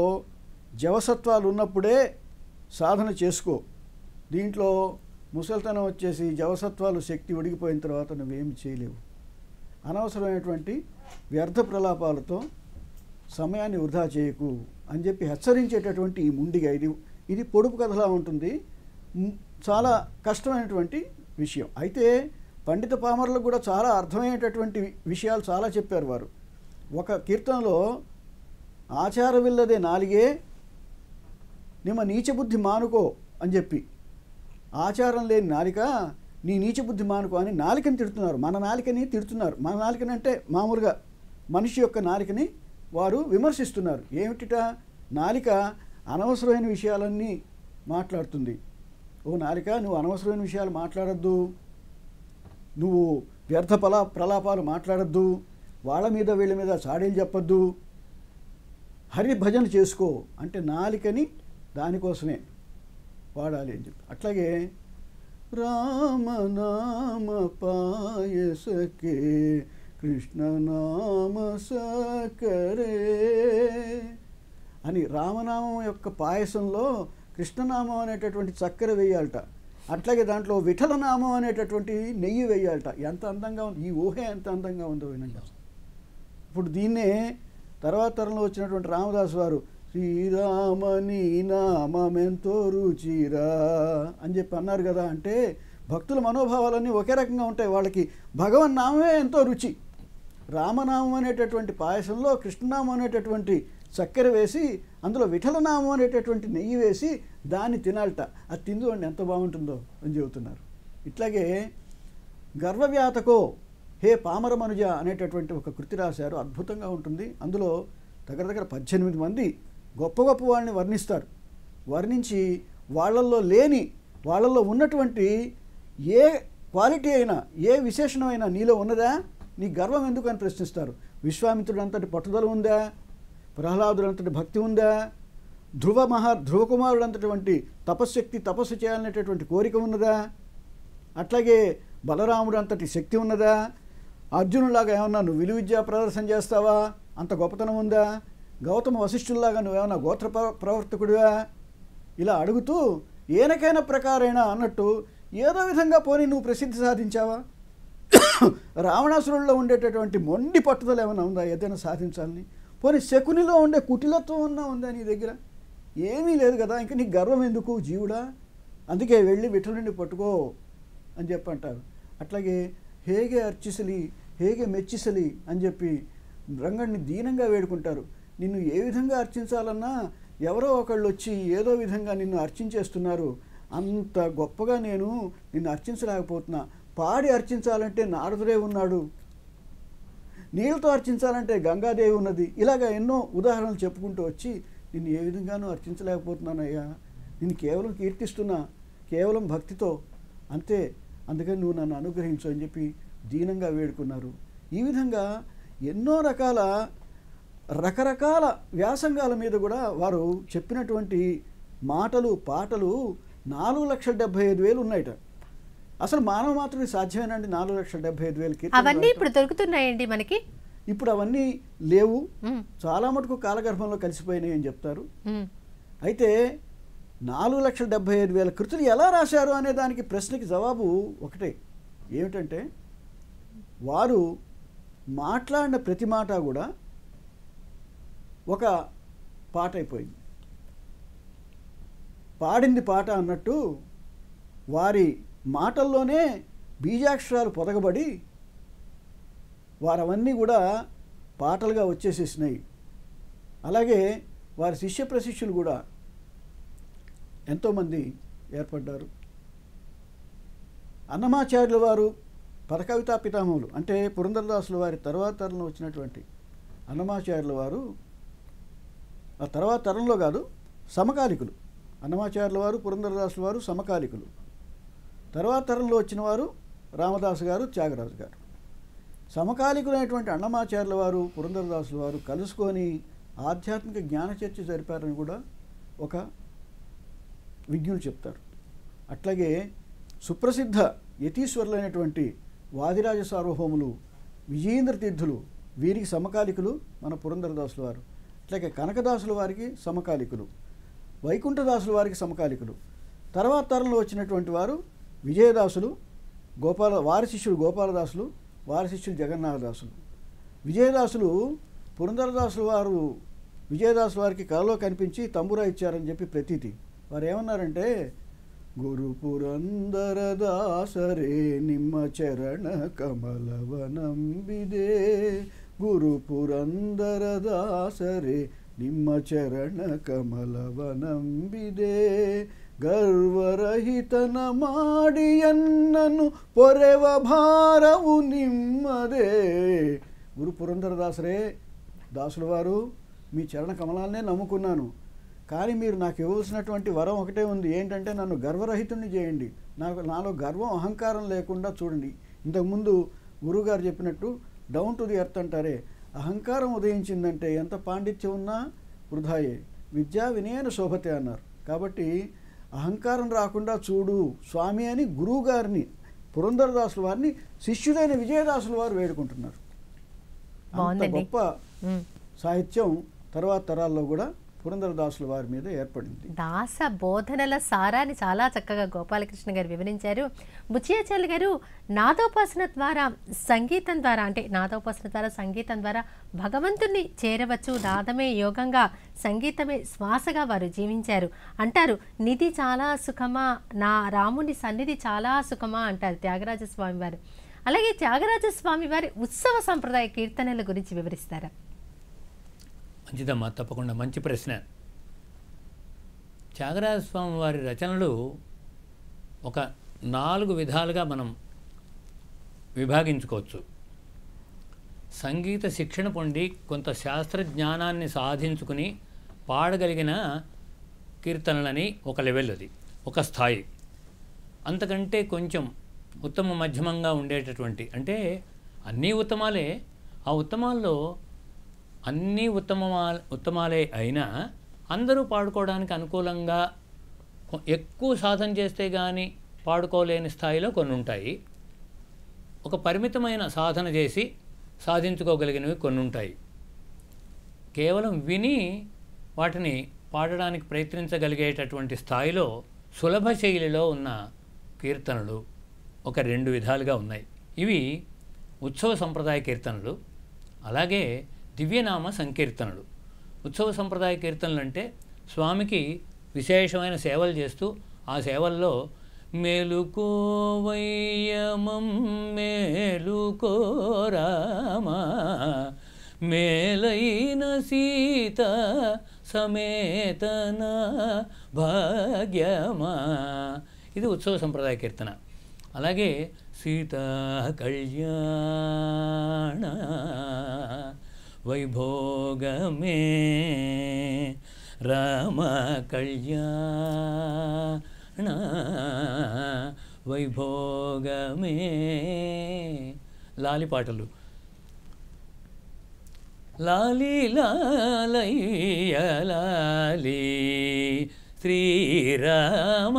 జవసత్వాలు ఉన్నప్పుడే సాధన చేసుకో. దీంట్లో ముసలితనం వచ్చేసి జవసత్వాలు శక్తి ఒడిగిపోయిన తర్వాత నువ్వేమి చేయలేవు. అనవసరమైనటువంటి వ్యర్థ ప్రలాపాలతో సమయాన్ని వృధా చేయకు అని చెప్పి హెచ్చరించేటటువంటి ఈ ముండిగా ఇది పొడుపు కథలా ఉంటుంది. చాలా కష్టమైనటువంటి విషయం. అయితే పండిత పామరులకు కూడా చాలా అర్థమయ్యేటటువంటి విషయాలు చాలా చెప్పారు వారు. ఒక కీర్తనలో ఆచారవిల్లదే నాలిగే నిమ నీచబుద్ధి మానుకో అని చెప్పి, ఆచారం లేని నాలిక నీ నీచబుద్ధి మానుకో అని నాలికని తిడుతున్నారు. మన నాలికని తిడుతున్నారు. మన నాలికని అంటే మామూలుగా మనిషి యొక్క నాలికని వారు విమర్శిస్తున్నారు. ఏమిటిట, నాలిక అనవసరమైన విషయాలన్నీ మాట్లాడుతుంది. ఓ నాలిక, నువ్వు అనవసరమైన విషయాలు మాట్లాడద్దు, నువ్వు వ్యర్థ ప్రలాపాలు మాట్లాడద్దు, వాళ్ళ మీద వీళ్ళ మీద చాడీలు చెప్పద్దు, హరి భజన చేసుకో అంటే నాలికని దానికోసమే వాడాలి అని చెప్పి. అట్లాగే రామనామ పాయసకే కృష్ణనామ సకరే అని, రామనామం యొక్క పాయసంలో కృష్ణనామం అనేటటువంటి చక్కెర వేయాలట. అట్లాగే దాంట్లో విఠలనామం అనేటటువంటి నెయ్యి వేయాలట. ఎంత అందంగా ఉంది, ఈ ఊహే ఎంత అందంగా ఉందో వినండి. ఇప్పుడు దీన్నే తర్వాత తరంలో వచ్చినటువంటి రామదాసు వారు శ్రీరామని నామెంతో రుచిరా అని చెప్పి అన్నారు కదా. అంటే భక్తుల మనోభావాలన్నీ ఒకే రకంగా ఉంటాయి. వాళ్ళకి భగవన్ నామమే ఎంతో రుచి. రామనామం అనేటటువంటి పాయసంలో కృష్ణనామం అనేటటువంటి చక్కెర వేసి అందులో విఠలనామం అనేటటువంటి నెయ్యి వేసి దాన్ని తినాలట. అది తిందుకోండి ఎంత బాగుంటుందో అని చెబుతున్నారు. ఇట్లాగే గర్వవ్యాతకో హే పామర మనుజ అనేటటువంటి ఒక కృతి రాశారు, అద్భుతంగా ఉంటుంది. అందులో దగ్గర 18 మంది గొప్ప గొప్ప వాళ్ళని వర్ణిస్తారు. వర్ణించి వాళ్ళల్లో ఉన్నటువంటి ఏ క్వాలిటీ అయినా ఏ విశేషణమైనా నీలో ఉన్నదా, నీ గర్వం ఎందుకు అని ప్రశ్నిస్తారు. విశ్వామిత్రుడు అంతటి పట్టుదల ఉందా, ప్రహ్లాదుడు అంతటి భక్తి ఉందా, ధ్రువకుమారుడు అంతటువంటి తపస్సు చేయాలనేటటువంటి కోరిక ఉన్నదా, అట్లాగే బలరాముడు అంతటి శక్తి ఉన్నదా, అర్జునులాగా ఏమన్నా నువ్వు విలువిద్యా ప్రదర్శన చేస్తావా, అంత గొప్పతనం ఉందా, గౌతమ వశిష్ఠుల్లాగా నువ్వేమన్నా గోత్ర ప్రవర్తకుడివా, ఇలా అడుగుతూ ఏనకైనా ప్రకారైనా అన్నట్టు ఏదో విధంగా పోనీ నువ్వు ప్రసిద్ధి సాధించావా, రావణాసురుల్లో ఉండేటటువంటి మొండి పట్టుదల ఏమైనా ఉందా ఏదైనా సాధించాలని, పోనీ శకునిలో ఉండే కుటిలత్వం అన్నా ఉందా నీ దగ్గర, ఏమీ లేదు కదా, ఇంకా నీకు గర్వం ఎందుకు జీవుడా, అందుకే వెళ్ళి విఠలుని పట్టుకో అని చెప్పంటారు. అట్లాగే హేగే అర్చిసలి హేగే మెచ్చిసలి అని చెప్పి రంగడిని దీనంగా వేడుకుంటారు. నిన్ను ఏ విధంగా అర్చించాలన్నా ఎవరో ఒకళ్ళు వచ్చి ఏదో విధంగా నిన్ను అర్చించేస్తున్నారు, అంత గొప్పగా నేను నిన్ను అర్చించలేకపోతున్నా, పాడి అర్చించాలంటే నారదుడే ఉన్నాడు, నీళ్ళతో అర్చించాలంటే గంగాదేవి ఉన్నది, ఇలాగా ఎన్నో ఉదాహరణలు చెప్పుకుంటూ వచ్చి నిన్ను ఏ విధంగానూ అర్చించలేకపోతున్నానయ్యా, నిన్ను కేవలం కీర్తిస్తున్నా కేవలం భక్తితో అంతే, అందుకని నువ్వు నన్ను అనుగ్రహించు అని చెప్పి దీనంగా వేడుకున్నారు. ఈ విధంగా ఎన్నో రకరకాల వ్యాసంగాల మీద కూడా వారు చెప్పినటువంటి మాటలు పాటలు 4,75,000 ఉన్నాయట. అసలు మానవ మాత్రమే సాధ్యమేనండి 4,75,000 అవన్నీ ఇప్పుడు దొరుకుతున్నాయండి మనకి. ఇప్పుడు అవన్నీ లేవు, చాలా మటుకు కాలగర్భంలో కలిసిపోయినాయి అని చెప్తారు. అయితే 4,75,000 కృతులు ఎలా రాశారు అనే దానికి ప్రశ్నకి జవాబు ఒకటే, ఏమిటంటే వారు మాట్లాడిన ప్రతి మాట కూడా ఒక పాట అయిపోయింది, పాడింది పాట అన్నట్టు వారి మాటల్లోనే బీజాక్షరాలు పొదగబడి వారవన్నీ కూడా పాటలుగా వచ్చేసేసినాయి. అలాగే వారి శిష్య ప్రశిష్యులు కూడా ఎంతోమంది ఏర్పడ్డారు. అన్నమాచార్యుల వారు పదకవితా పితామహులు, అంటే పురంధరదాసుల వారి తర్వాత తరంలో వచ్చినటువంటి అన్నమాచార్యుల వారు ఆ తర్వాత తరంలో కాదు, సమకాలికులు. అన్నమాచార్యుల వారు పురంధరదాసుల వారు సమకాలికులు. తర్వాత తరంలో వచ్చిన వారు రామదాసు గారు, త్యాగరాజు గారు. సమకాలికులైనటువంటి అన్నమాచార్యుల వారు, పురంధరదాసుల వారు కలుసుకొని ఆధ్యాత్మిక జ్ఞాన చర్చ జరిపారని కూడా ఒక విజ్ఞులు చెప్తారు. అట్లాగే సుప్రసిద్ధ యతీశ్వరులైనటువంటి వాదిరాజ సార్వభౌములు, విజయేంద్ర తీర్థులు వీరికి సమకాలికులు మన పురంధరదాసుల వారు. అట్లాగే కనకదాసుల వారికి సమకాలికులు, వైకుంఠదాసుల వారికి సమకాలికులు. తర్వాత తరంలో వచ్చినటువంటి వారు విజయదాసులు, వారి శిష్యులు గోపాలదాసులు, వారి శిష్యులు జగన్నాథదాసులు. విజయదాసులు పురంధరదాసుల వారు విజయదాసుల వారికి కలలో కనిపించి తంబురా ఇచ్చారని చెప్పి ప్రతీతి. వారు ఏమన్నారంటే, గురు పురందరదాసరే నిమ్మ చరణ కమలవనంబిదే, గురు పురందరదాసరే నిమ్మ చరణ కమలవనంబిదే, ಗರ್ವರಹಿತನ ಮಾಡಿಯನ್ನನು ಪೊರೆವ ಭಾರವು ನಿಮ್ಮದೇ. గురు పురంధరదాసరే, దాసుల వారు మీ చరణ కమలాలనే నమ్ముకున్నాను, కానీ మీరు నాకు ఇవ్వాల్సినటువంటి వరం ఒకటే ఉంది, ఏంటంటే నన్ను గర్వరహితుణ్ణి చేయండి, నాలో గర్వం అహంకారం లేకుండా చూడండి. ఇంతకుముందు గురువుగారు చెప్పినట్టు డౌన్ టు ది ఎర్త్ అంటారే, అహంకారం ఉదయించిందంటే ఎంత పాండిత్యం ఉన్నా వృధాయే, విద్యా వినయన శోభతే అన్నారు. కాబట్టి అహంకారం రాకుండా చూడు స్వామి అని గురువు గారిని, పురంధరదాసుల వారిని శిష్యులైన విజయదాసుల వారు వేడుకుంటున్నారు. అంత గొప్ప సాహిత్యం తర్వాత తరాల్లో కూడా పురంధరదాసుల వారి మీద ఏర్పడింది. దాస బోధనల సారాన్ని చాలా చక్కగా గోపాలకృష్ణ గారు వివరించారు. బుచ్చియాచార్య గారు నాదోపాసన ద్వారా సంగీతం ద్వారా అంటే నాదోపాసన ద్వారా సంగీతం ద్వారా భగవంతుణ్ణి చేరవచ్చు, నాదమే యోగంగా సంగీతమే శ్వాసగా వారు జీవించారు అంటారు. నిధి చాలా సుఖమా, నా రాముని సన్నిధి చాలా సుఖమా అంటారు త్యాగరాజస్వామి వారు. అలాగే త్యాగరాజస్వామి వారి ఉత్సవ సంప్రదాయ కీర్తనల గురించి వివరిస్తారా? మంచిదమ్మా, తప్పకుండా మంచి ప్రశ్న. త్యాగరాజస్వామి వారి రచనలు ఒక 4 విధాలుగా మనం విభాగించుకోవచ్చు. సంగీత శిక్షణ పొంది కొంత శాస్త్రజ్ఞానాన్ని సాధించుకుని పాడగలిగిన కీర్తనలని ఒక లెవెల్, అది ఒక స్థాయి. అంతకంటే కొంచెం ఉత్తమ మధ్యమంగా ఉండేటటువంటి, అంటే అన్నీ ఉత్తమాలే, ఆ ఉత్తమాల్లో అన్నీ ఉత్తమాలే అయినా అందరూ పాడుకోవడానికి అనుకూలంగా ఎక్కువ సాధన చేస్తే కానీ పాడుకోలేని స్థాయిలో కొన్ని ఉంటాయి. ఒక పరిమితమైన సాధన చేసి సాధించుకోగలిగినవి కొన్ని ఉంటాయి. కేవలం విని వాటిని పాడడానికి ప్రయత్నించగలిగేటటువంటి స్థాయిలో సులభ శైలిలో ఉన్న కీర్తనలు ఒక 2 విధాలుగా ఉన్నాయి. ఇవి ఉత్సవ సంప్రదాయ కీర్తనలు, అలాగే దివ్యనామ సంకీర్తనలు. ఉత్సవ సంప్రదాయ కీర్తనలు అంటే స్వామికి విశేషమైన సేవలు చేస్తూ ఆ సేవల్లో మేలుకోవయ్యమం మేలుకో రామా మేలైన సీత సమేతన భాగ్యమా, ఇది ఉత్సవ సంప్రదాయ కీర్తన. అలాగే సీతా కళ్యాణ వైభోగమే రామ కళ్యాణ వైభోగమే, లాలి పాటలు. లాలి లాలయ్య లాలి శ్రీరామ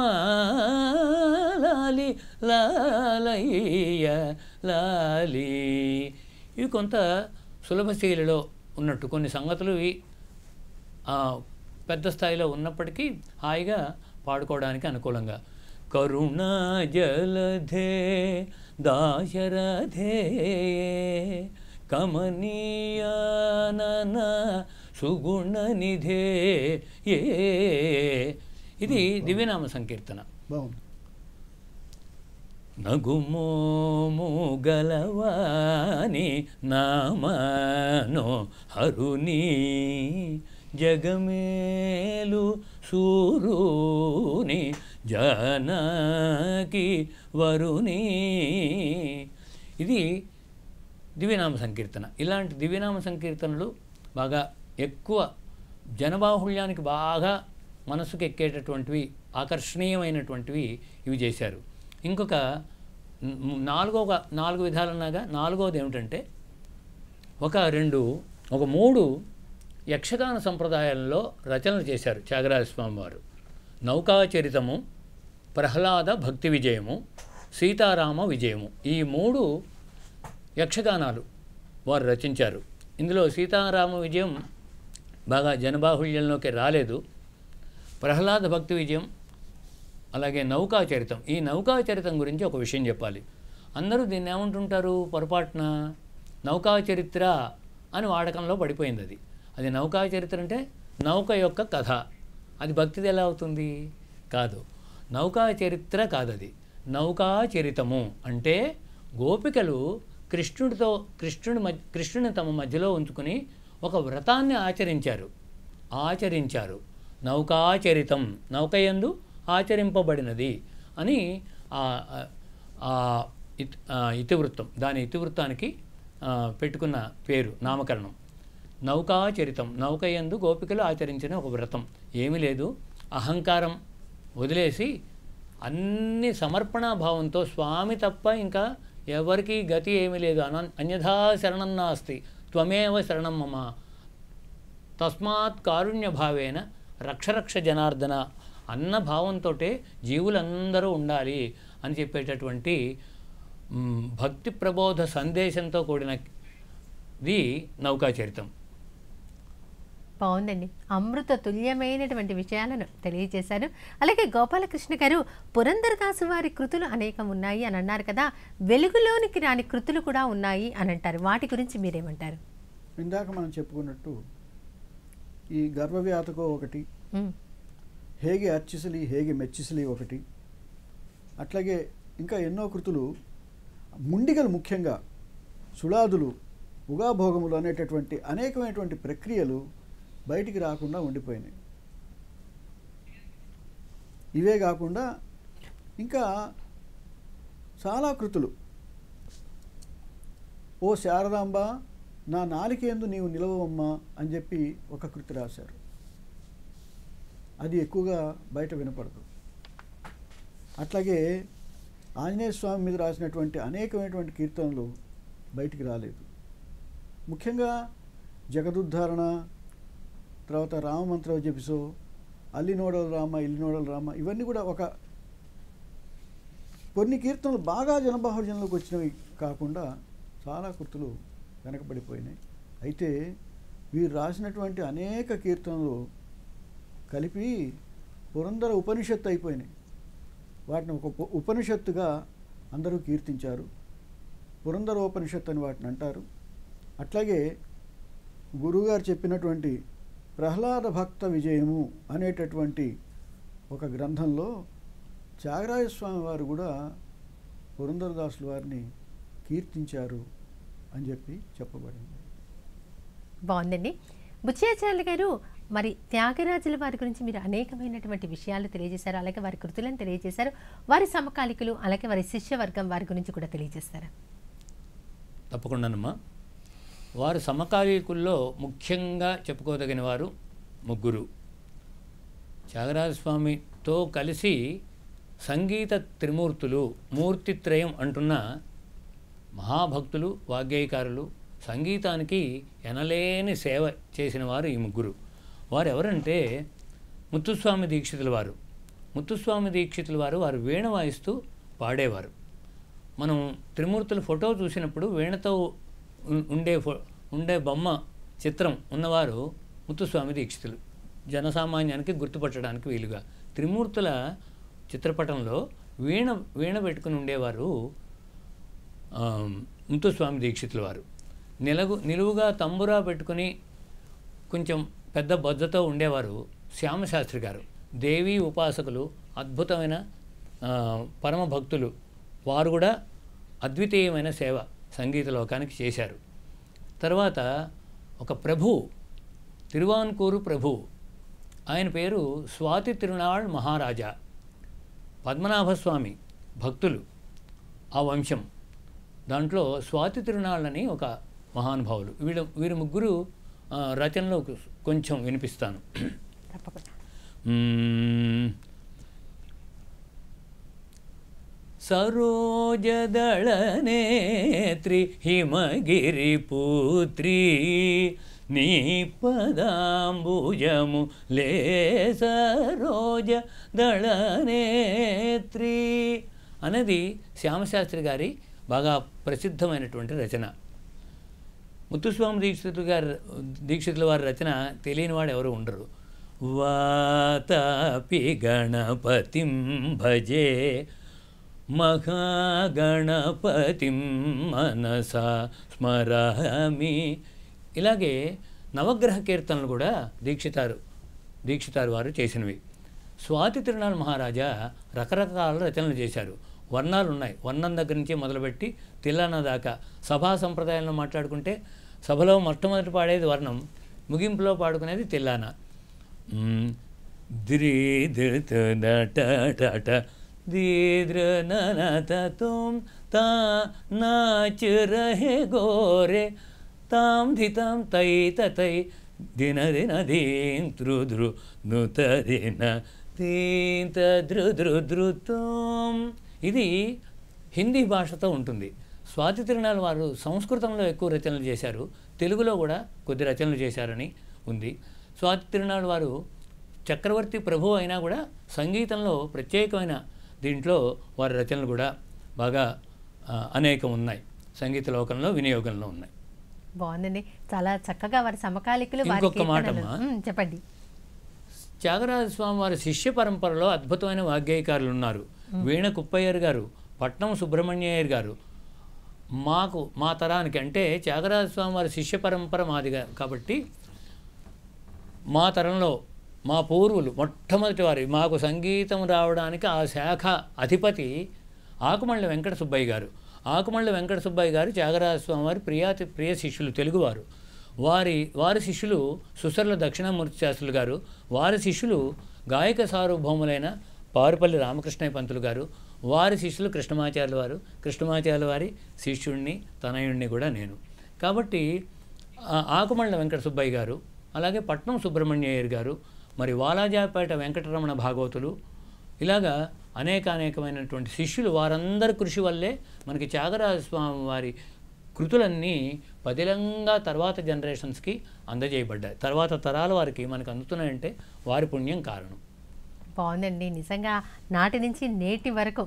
లాలి లాలయ్య లాలి, ఇవి కొంత సులభ శైలిలో ఉన్నట్టు కొన్ని సంగతులు పెద్ద స్థాయిలో ఉన్నప్పటికీ హాయిగా పాడుకోవడానికి అనుకూలంగా. కరుణా జలధే దాశరథే కమనీయానన సుగుణ నిధే ఏ, ఇది దివ్యనామ సంకీర్తన. బాగుంది. నగుమోము గలవాని నామనో హరుని జగమేలు సూరుని జానకి వరుని, ఇది దివ్యనామ సంకీర్తన. ఇలాంటి దివ్యనామ సంకీర్తనలు బాగా ఎక్కువ జనబాహుళ్యానికి బాగా మనసుకు ఎక్కేటటువంటివి, ఆకర్షణీయమైనటువంటివి ఇవి చేశారు. ఇంకొక 4 విధాలున్నాగా 4వది ఏమిటంటే ఒక 3 యక్షగాన సంప్రదాయాల్లో రచనలు చేశారు త్యాగరాజస్వామి వారు. నౌకాచరితము, ప్రహ్లాద భక్తి విజయము, సీతారామ విజయము, ఈ 3 యక్షగానాలు వారు రచించారు. ఇందులో సీతారామ విజయం బాగా జనబాహుళ్యంలోకి రాలేదు. ప్రహ్లాద భక్తి విజయం, అలాగే నౌకాచరితం. ఈ నౌకాచరితం గురించి ఒక విషయం చెప్పాలి. అందరూ దీన్ని ఏమంటుంటారు పొరపాటున, నౌకాచరిత్ర అని వాడకంలో పడిపోయింది. అది నౌకాచరిత్ర అంటే నౌక యొక్క కథ, అది భక్తిది ఎలా అవుతుంది? కాదు, నౌకాచరిత్ర కాదు, అది నౌకాచరితము. అంటే గోపికలు కృష్ణుని తమ మధ్యలో ఉంచుకుని ఒక వ్రతాన్ని ఆచరించారు. నౌకాచరితం, నౌకయందు ఆచరింపబడినది అని ఇతివృత్తం, దాని ఇతివృత్తానికి పెట్టుకున్న పేరు, నామకరణం. నౌకాచరితం, నౌకయందు గోపికలు ఆచరించిన ఒక వ్రతం. ఏమీ లేదు, అహంకారం వదిలేసి అన్ని సమర్పణాభావంతో స్వామి తప్ప ఇంకా ఎవరికి గతి ఏమీ లేదు, అన్యథా శరణం నాస్తి త్వమేవ శరణం మమ తస్మాత్ కారుణ్య భావేన రక్షరక్ష జనార్దన అన్న భావంతో జీవులందరూ ఉండాలి అని చెప్పేటటువంటి భక్తి ప్రబోధ సందేశంతో కూడినది నౌకాచరితం. బాగుందండి. అమృత తుల్యమైనటువంటి విషయాలను తెలియజేశారు. అలాగే గోపాలకృష్ణ గారు, పురంధరదాసు వారి కృతులు అనేకం ఉన్నాయి అని అన్నారు కదా, వెలుగులోనికి రాని కృతులు కూడా ఉన్నాయి అని అంటారు. వాటి గురించి మీరేమంటారు? ఇందాక మనం చెప్పుకున్నట్టు ఈ గర్భవ్యాతకో ఒకటి, హేగి అర్చిసలి హేగి మెచ్చిసలి ఒకటి, అట్లాగే ఇంకా ఎన్నో కృతులు, ముండిగలు ముఖ్యంగా సుళాదులు, ఉగాభోగములు అనేటటువంటి అనేకమైనటువంటి ప్రక్రియలు బయటికి రాకుండా ఉండిపోయినాయి. ఇవే కాకుండా ఇంకా చాలా కృతులు, ఓ శారదాంబ నా నాలికేందు నీవు నిలవమ్మా అని చెప్పి ఒక కృతి రాశారు. అది ఎక్కువగా బయట వినపడదు. అట్లాగే ఆంజనేయ స్వామి మీద రాసినటువంటి అనేకమైనటువంటి కీర్తనలు బయటికి రాలేదు. ముఖ్యంగా జగదుద్ధారణ, తర్వాత రామమంత్ర జపిసో, అల్లినోడల రామ ఇల్లినోడల రామ, ఇవన్నీ కూడా ఒక కొన్ని కీర్తనలు బాగా జనబాహుజనంలోకి వచ్చినవి కాకుండా చాలా కృతులు వెనకబడిపోయినాయి. అయితే వీరు రాసినటువంటి అనేక కీర్తనలు కలిపి పురంధర ఉపనిషత్తు అయిపోయినాయి. వాటిని ఒక ఉపనిషత్తుగా అందరూ కీర్తించారు. పురంధరోపనిషత్తు అని వాటిని అంటారు. అట్లాగే గురువుగారు చెప్పినటువంటి ప్రహ్లాద భక్త విజయము అనేటటువంటి ఒక గ్రంథంలో త్యాగరాజస్వామి వారు కూడా పురంధరదాసుల వారిని కీర్తించారు అని చెప్పి చెప్పబడింది. బాగుందండి. బుచ్చయ్యాచార్యులు గారు, మరి త్యాగరాజుల వారి గురించి మీరు అనేకమైనటువంటి విషయాలు తెలియజేశారు, అలాగే వారి కృతులను తెలియజేశారు. వారి సమకాలికులు అలాగే వారి శిష్యవర్గం వారి గురించి కూడా తెలియజేస్తారా? తప్పకుండానమ్మా. వారు సమకాలీకుల్లో ముఖ్యంగా చెప్పుకోదగిన వారు ముగ్గురు. త్యాగరాజస్వామితో కలిసి సంగీత త్రిమూర్తులు, మూర్తిత్రయం అంటున్న మహాభక్తులు, వాగ్గేయకారులు, సంగీతానికి ఎనలేని సేవ చేసిన వారు ఈ ముగ్గురు. వారు ఎవరంటే ముత్తుస్వామి దీక్షితుల వారు. ముత్తుస్వామి దీక్షితుల వారు వీణ వాయిస్తూ పాడేవారు. మనం త్రిమూర్తుల ఫోటో చూసినప్పుడు వీణతో ఉండే బొమ్మ చిత్రం ఉన్నవారు ముత్తుస్వామి దీక్షితులు. జనసామాన్యానికి గుర్తుపట్టడానికి వీలుగా త్రిమూర్తుల చిత్రపటంలో వీణ పెట్టుకుని ఉండేవారు ముత్తుస్వామి దీక్షితుల వారు. నిలువుగా తంబురా పెట్టుకుని కొంచెం పెద్ద బొజ్జతో ఉండేవారు శ్యామశాస్త్రి గారు. దేవీ ఉపాసకులు, అద్భుతమైన పరమ భక్తులు. వారు కూడా అద్వితీయమైన సేవ సంగీత లోకానికి చేశారు. తర్వాత ఒక ప్రభు, తిరువాన్కూరు ప్రభు, ఆయన పేరు స్వాతి తిరునాళ్ మహారాజా. పద్మనాభస్వామి భక్తులు ఆ వంశం. దాంట్లో స్వాతి తిరునాళ్ అని ఒక మహానుభావులు. వీరి ముగ్గురు రచనలో కొంచెం వినిపిస్తాను. సరోజదళనేత్రి హిమగిరి పుత్రి నీ పదాంబుజము లే సరోజదళనేత్రి అనేది శ్యామశాస్త్రి గారి బాగా ప్రసిద్ధమైనటువంటి రచన. ముత్తుస్వామి దీక్షితుల వారి రచన తెలియని వాడు ఎవరు ఉండరు. వాతాపి గణపతిం భజే మహాగణపతిం మనసా స్మరామి. ఇలాగే నవగ్రహ కీర్తనలు కూడా దీక్షితారు వారు చేసినవి. స్వాతి తిరునాళ్ మహారాజా రకరకాల రచనలు చేశారు. వర్ణాలు ఉన్నాయి. వర్ణం దగ్గర నుంచి మొదలుపెట్టి తిల్లానా దాకా. సభా సంప్రదాయంలో మాట్లాడుకుంటే సభలో మొట్టమొదటి పాడేది వర్ణం, ముగింపులో పాడుకునేది తిల్లానా. దీద్రననతతుం తా నాచ రహే గోరే తాం ధితాం తై తై దిన దిన దీం ధృధృ నుత దిన దీంత ధృధృధృతం. ఇది హిందీ భాషతో ఉంటుంది. స్వాతి తిరునాళ్ వారు సంస్కృతంలో ఎక్కువ రచనలు చేశారు, తెలుగులో కూడా కొద్ది రచనలు చేశారని ఉంది. స్వాతి తిరునాళ్ వారు చక్రవర్తి ప్రభు అయినా కూడా సంగీతంలో ప్రత్యేకమైన దీంట్లో వారి రచనలు కూడా బాగా అనేకం ఉన్నాయి, సంగీత లోకంలో వినియోగంలో ఉన్నాయి. బాగుందండి. చాలా చక్కగా వారి సమకాలికులు వారి ఇంకొక మాట కీర్తనలు. అమ్మా. చెప్పండి. త్యాగరాజ స్వామి వారి శిష్య పరంపరలో అద్భుతమైన వాగ్గేయకారులు ఉన్నారు. వీణ కుప్పయ్యర్ గారు, పట్నం సుబ్రహ్మణ్యయ్యర్ గారు. మా తరానికి అంటే త్యాగరాజ స్వామి వారి శిష్య పరంపర మాదిగా కాబట్టి మా తరంలో మా పూర్వులు మొట్టమొదటి వారి మాకు సంగీతం రావడానికి ఆ శాఖ అధిపతి ఆకుమళ్ళ వెంకట సుబ్బయ్య గారు. ఆకుమళ్ళ వెంకట సుబ్బయ్య గారు త్యాగరాజ స్వామి వారి ప్రియ శిష్యులు, తెలుగువారు. వారి శిష్యులు సుసర్ల దక్షిణామూర్తి శాస్త్రులు గారు. వారి శిష్యులు గాయక సార్వభౌములైన పారుపల్లి రామకృష్ణయ్య పంతులు గారు. వారి శిష్యులు కృష్ణమాచార్యుల వారు. కృష్ణమాచార్యుల వారి శిష్యుణ్ణి, తనయుణ్ణి కూడా నేను. కాబట్టి ఆకుమళ్ళ వెంకట సుబ్బయ్య గారు, అలాగే పట్నం సుబ్రహ్మణ్యయ్యర్ గారు, మరి వాలాజాపేట వెంకటరమణ భాగవతులు, ఇలాగా అనేకమైనటువంటి శిష్యులు, వారందరి కృషి వల్లే మనకి త్యాగరాజ స్వామి వారి కృతులన్నీ పదిలంగా తర్వాత జనరేషన్స్కి అందజేయబడ్డాయి. తర్వాత తరాల వారికి మనకు అందుతున్నాయంటే వారి పుణ్యం కారణం. బాగుందండి. నిజంగా నాటి నుంచి నేటి వరకు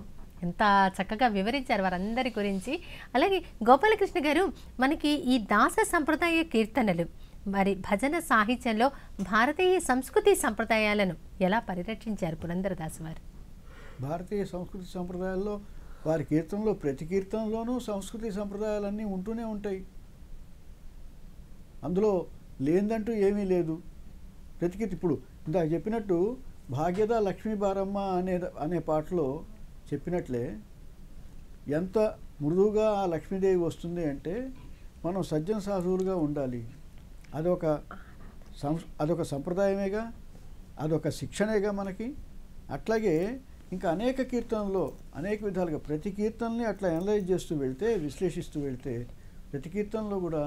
ఎంత చక్కగా వివరించారు వారందరి గురించి. అలాగే గోపాలకృష్ణ గారు, మనకి ఈ దాస సంప్రదాయ కీర్తనలు మరి భజన సాహిత్యంలో భారతీయ సంస్కృతి సంప్రదాయాలను ఎలా పరిరక్షించారు పురంధరదాసు వారు? భారతీయ సంస్కృతి సంప్రదాయాల్లో వారి కీర్తనలో ప్రతి కీర్తనలోనూ సంస్కృతి సంప్రదాయాలన్నీ ఉంటూనే ఉంటాయి. అందులో లేదంటూ ఏమీ లేదు. ప్రతి కీర్తి ఇప్పుడు ఇందాక చెప్పినట్టు భాగ్యద లక్ష్మీ బారమ్మ అనే పాటలో చెప్పినట్లే ఎంత మృదువుగా ఆ లక్ష్మీదేవి వస్తుంది అంటే మనం సజ్జన సాధువులుగా ఉండాలి. అదొక సంప్రదాయమేగా, అదొక శిక్షణేగా మనకి. అట్లాగే ఇంకా అనేక కీర్తనల్లో అనేక విధాలుగా ప్రతి కీర్తనని అట్లా అనలైజ్ చేస్తూ వెళ్తే, విశ్లేషిస్తూ వెళ్తే ప్రతి కీర్తనలో కూడా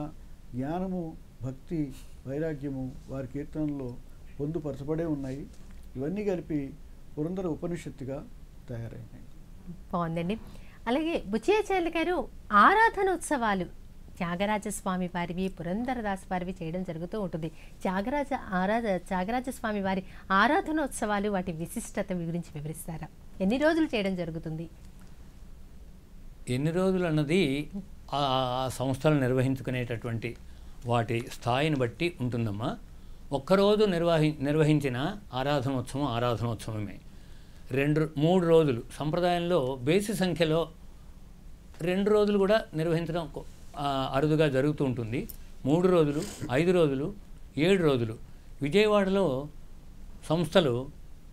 జ్ఞానము, భక్తి, వైరాగ్యము వారి కీర్తనలో పొందుపరచబడే ఉన్నాయి. ఇవన్నీ కలిపి పురంధర ఉపనిషత్తుగా తయారైనాయి. బాగుందండి. అలాగే బుచ్చియాచార్యులు గారు, ఆరాధనోత్సవాలు త్యాగరాజస్వామి వారివి, పురంధరదాస్ వారివి చేయడం జరుగుతూ ఉంటుంది. త్యాగరాజస్వామి వారి ఆరాధనోత్సవాలు, వాటి విశిష్టత గురించి వివరిస్తారా? ఎన్ని రోజులు చేయడం జరుగుతుంది? ఎన్ని రోజులు అన్నది ఆ సంస్థలు నిర్వహించుకునేటటువంటి వాటి స్థాయిని బట్టి ఉంటుందమ్మా. ఒక్కరోజు నిర్వహించిన ఆరాధనోత్సవమే. 2-3 రోజులు సంప్రదాయంలో బేసి సంఖ్యలో 2 రోజులు కూడా నిర్వహించడం అరుదుగా జరుగుతూ ఉంటుంది. 3 రోజులు, 5 రోజులు, 7 రోజులు. విజయవాడలో సంస్థలు,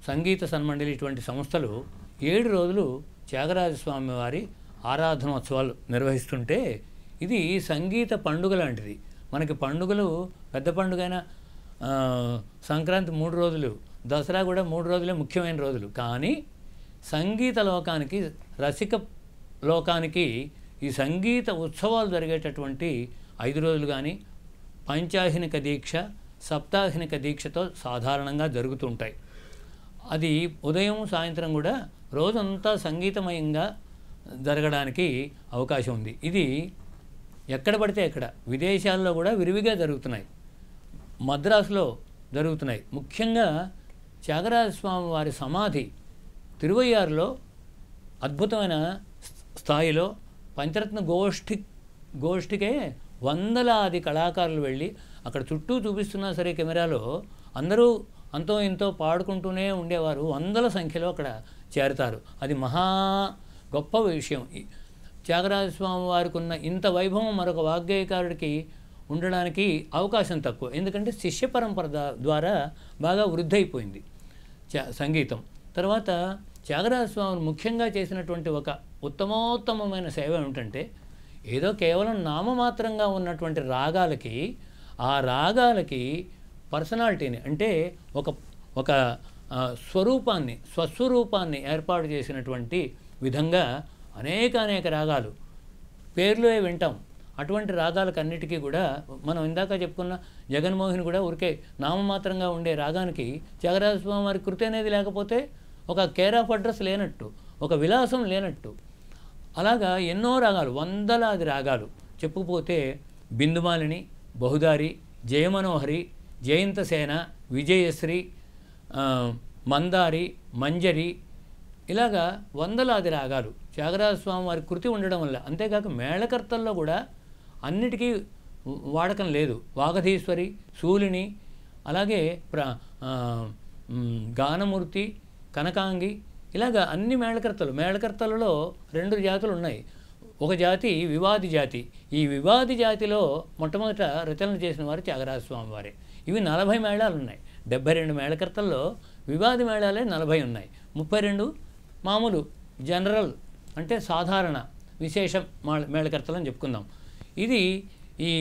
సంగీత సన్మండలి ఇటువంటి సంస్థలు 7 రోజులు త్యాగరాజస్వామి వారి ఆరాధనోత్సవాలు నిర్వహిస్తుంటే ఇది సంగీత పండుగ లాంటిది. మనకి పండుగలు పెద్ద పండుగైన సంక్రాంతి 3 రోజులు, దసరా కూడా 3 రోజులే ముఖ్యమైన రోజులు. కానీ సంగీత లోకానికి, రసిక లోకానికి ఈ సంగీత ఉత్సవాలు జరిగేటటువంటి 5 రోజులు కానీ పంచాహినిక దీక్ష, సప్తాహినిక దీక్షతో సాధారణంగా జరుగుతుంటాయి. అది ఉదయం సాయంత్రం కూడా రోజంతా సంగీతమయంగా జరగడానికి అవకాశం ఉంది. ఇది ఎక్కడ పడితే ఎక్కడ, విదేశాల్లో కూడా విరివిగా జరుగుతున్నాయి. మద్రాసులో జరుగుతున్నాయి. ముఖ్యంగా త్యాగరాజస్వామి వారి సమాధి తిరువయ్యారులో అద్భుతమైన స్థాయిలో పంచరత్న గోష్ఠికే వందలాది కళాకారులు వెళ్ళి అక్కడ చుట్టూ చూపిస్తున్నా సరే కెమెరాలో అందరూ అంతో ఇంతో పాడుకుంటూనే ఉండేవారు. వందల సంఖ్యలో అక్కడ చేరతారు. అది మహా గొప్ప విషయం. త్యాగరాజస్వామి వారికి ఉన్న ఇంత వైభవం మరొక వాగ్గేయకారుడికి ఉండడానికి అవకాశం తక్కువ. ఎందుకంటే శిష్య పరంపర ద్వారా బాగా వృద్ధి అయిపోయింది సంగీతం. తర్వాత త్యాగరాజస్వామి ముఖ్యంగా చేసినటువంటి ఒక ఉత్తమోత్తమమైన సేవ ఏమిటంటే, ఏదో కేవలం నామమాత్రంగా ఉన్నటువంటి రాగాలకి, ఆ రాగాలకి పర్సనాలిటీని అంటే ఒక స్వస్వరూపాన్ని ఏర్పాటు చేసినటువంటి విధంగా అనేక రాగాలు పేర్లే వింటాం. అటువంటి రాగాలకన్నిటికీ కూడా మనం ఇందాక చెప్పుకున్న జగన్మోహిని కూడా ఊరికే నామమాత్రంగా ఉండే రాగానికి త్యాగరాజస్వామి వారి కృతి అనేది లేకపోతే ఒక కేర్ ఆఫ్ అడ్రస్ లేనట్టు, ఒక విలాసం లేనట్టు. అలాగా ఎన్నో రాగాలు, వందలాది రాగాలు చెప్పుకుపోతే బిందుమాలిని, బహుదారి, జయమనోహరి, జయంతసేన, విజయశ్రీ, మందారి, మంజరి, ఇలాగా వందలాది రాగాలు త్యాగరాజస్వామి వారి కృతి ఉండడం వల్ల. అంతేకాక మేళకర్తల్లో కూడా అన్నిటికీ వాడకం లేదు. వాగధీశ్వరి, శూలిని, అలాగే గానమూర్తి, కనకాంగి, ఇలాగా అన్ని మేళకర్తలలో 2 జాతులు ఉన్నాయి. ఒక జాతి వివాది జాతి. ఈ వివాది జాతిలో మొట్టమొదట రచనలు చేసిన వారు త్యాగరాజస్వామి వారే. ఇవి 40 మేళాలు ఉన్నాయి. 72 మేళకర్తల్లో వివాది మేళాలే 40 ఉన్నాయి. 32 మామూలు జనరల్ అంటే సాధారణ విశేషం మేళకర్తలు అని చెప్పుకుందాం. ఇది ఈ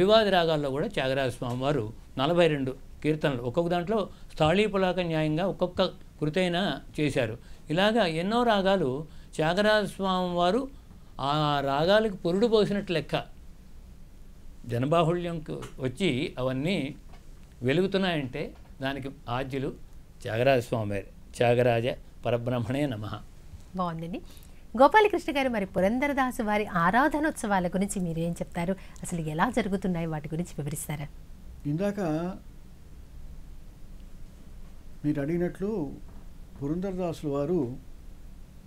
వివాది రాగాల్లో కూడా త్యాగరాజస్వామి వారు 42 కీర్తనలు, ఒక్కొక్క దాంట్లో స్థాళీపులాక న్యాయంగా ఒక్కొక్క కృతైనా చేశారు. ఇలాగా ఎన్నో రాగాలు త్యాగరాజస్వామి వారు ఆ రాగాలకు పురుడు పోసినట్లు లెక్క. జనబాహుళ్యంకు వచ్చి అవన్నీ వెలుగుతున్నాయంటే దానికి ఆద్యులు త్యాగరాజస్వామి. త్యాగరాజ పరబ్రహ్మణే నమః. బాగుందండి. గోపాలకృష్ణ గారు, మరి పురంధరదాసు వారి ఆరాధనోత్సవాల గురించి మీరు ఏం చెప్తారు? అసలు ఎలా జరుగుతున్నాయి, వాటి గురించి వివరిస్తారా? ఇందాక మీరు అడిగినట్లు పురంధరదాసుల వారు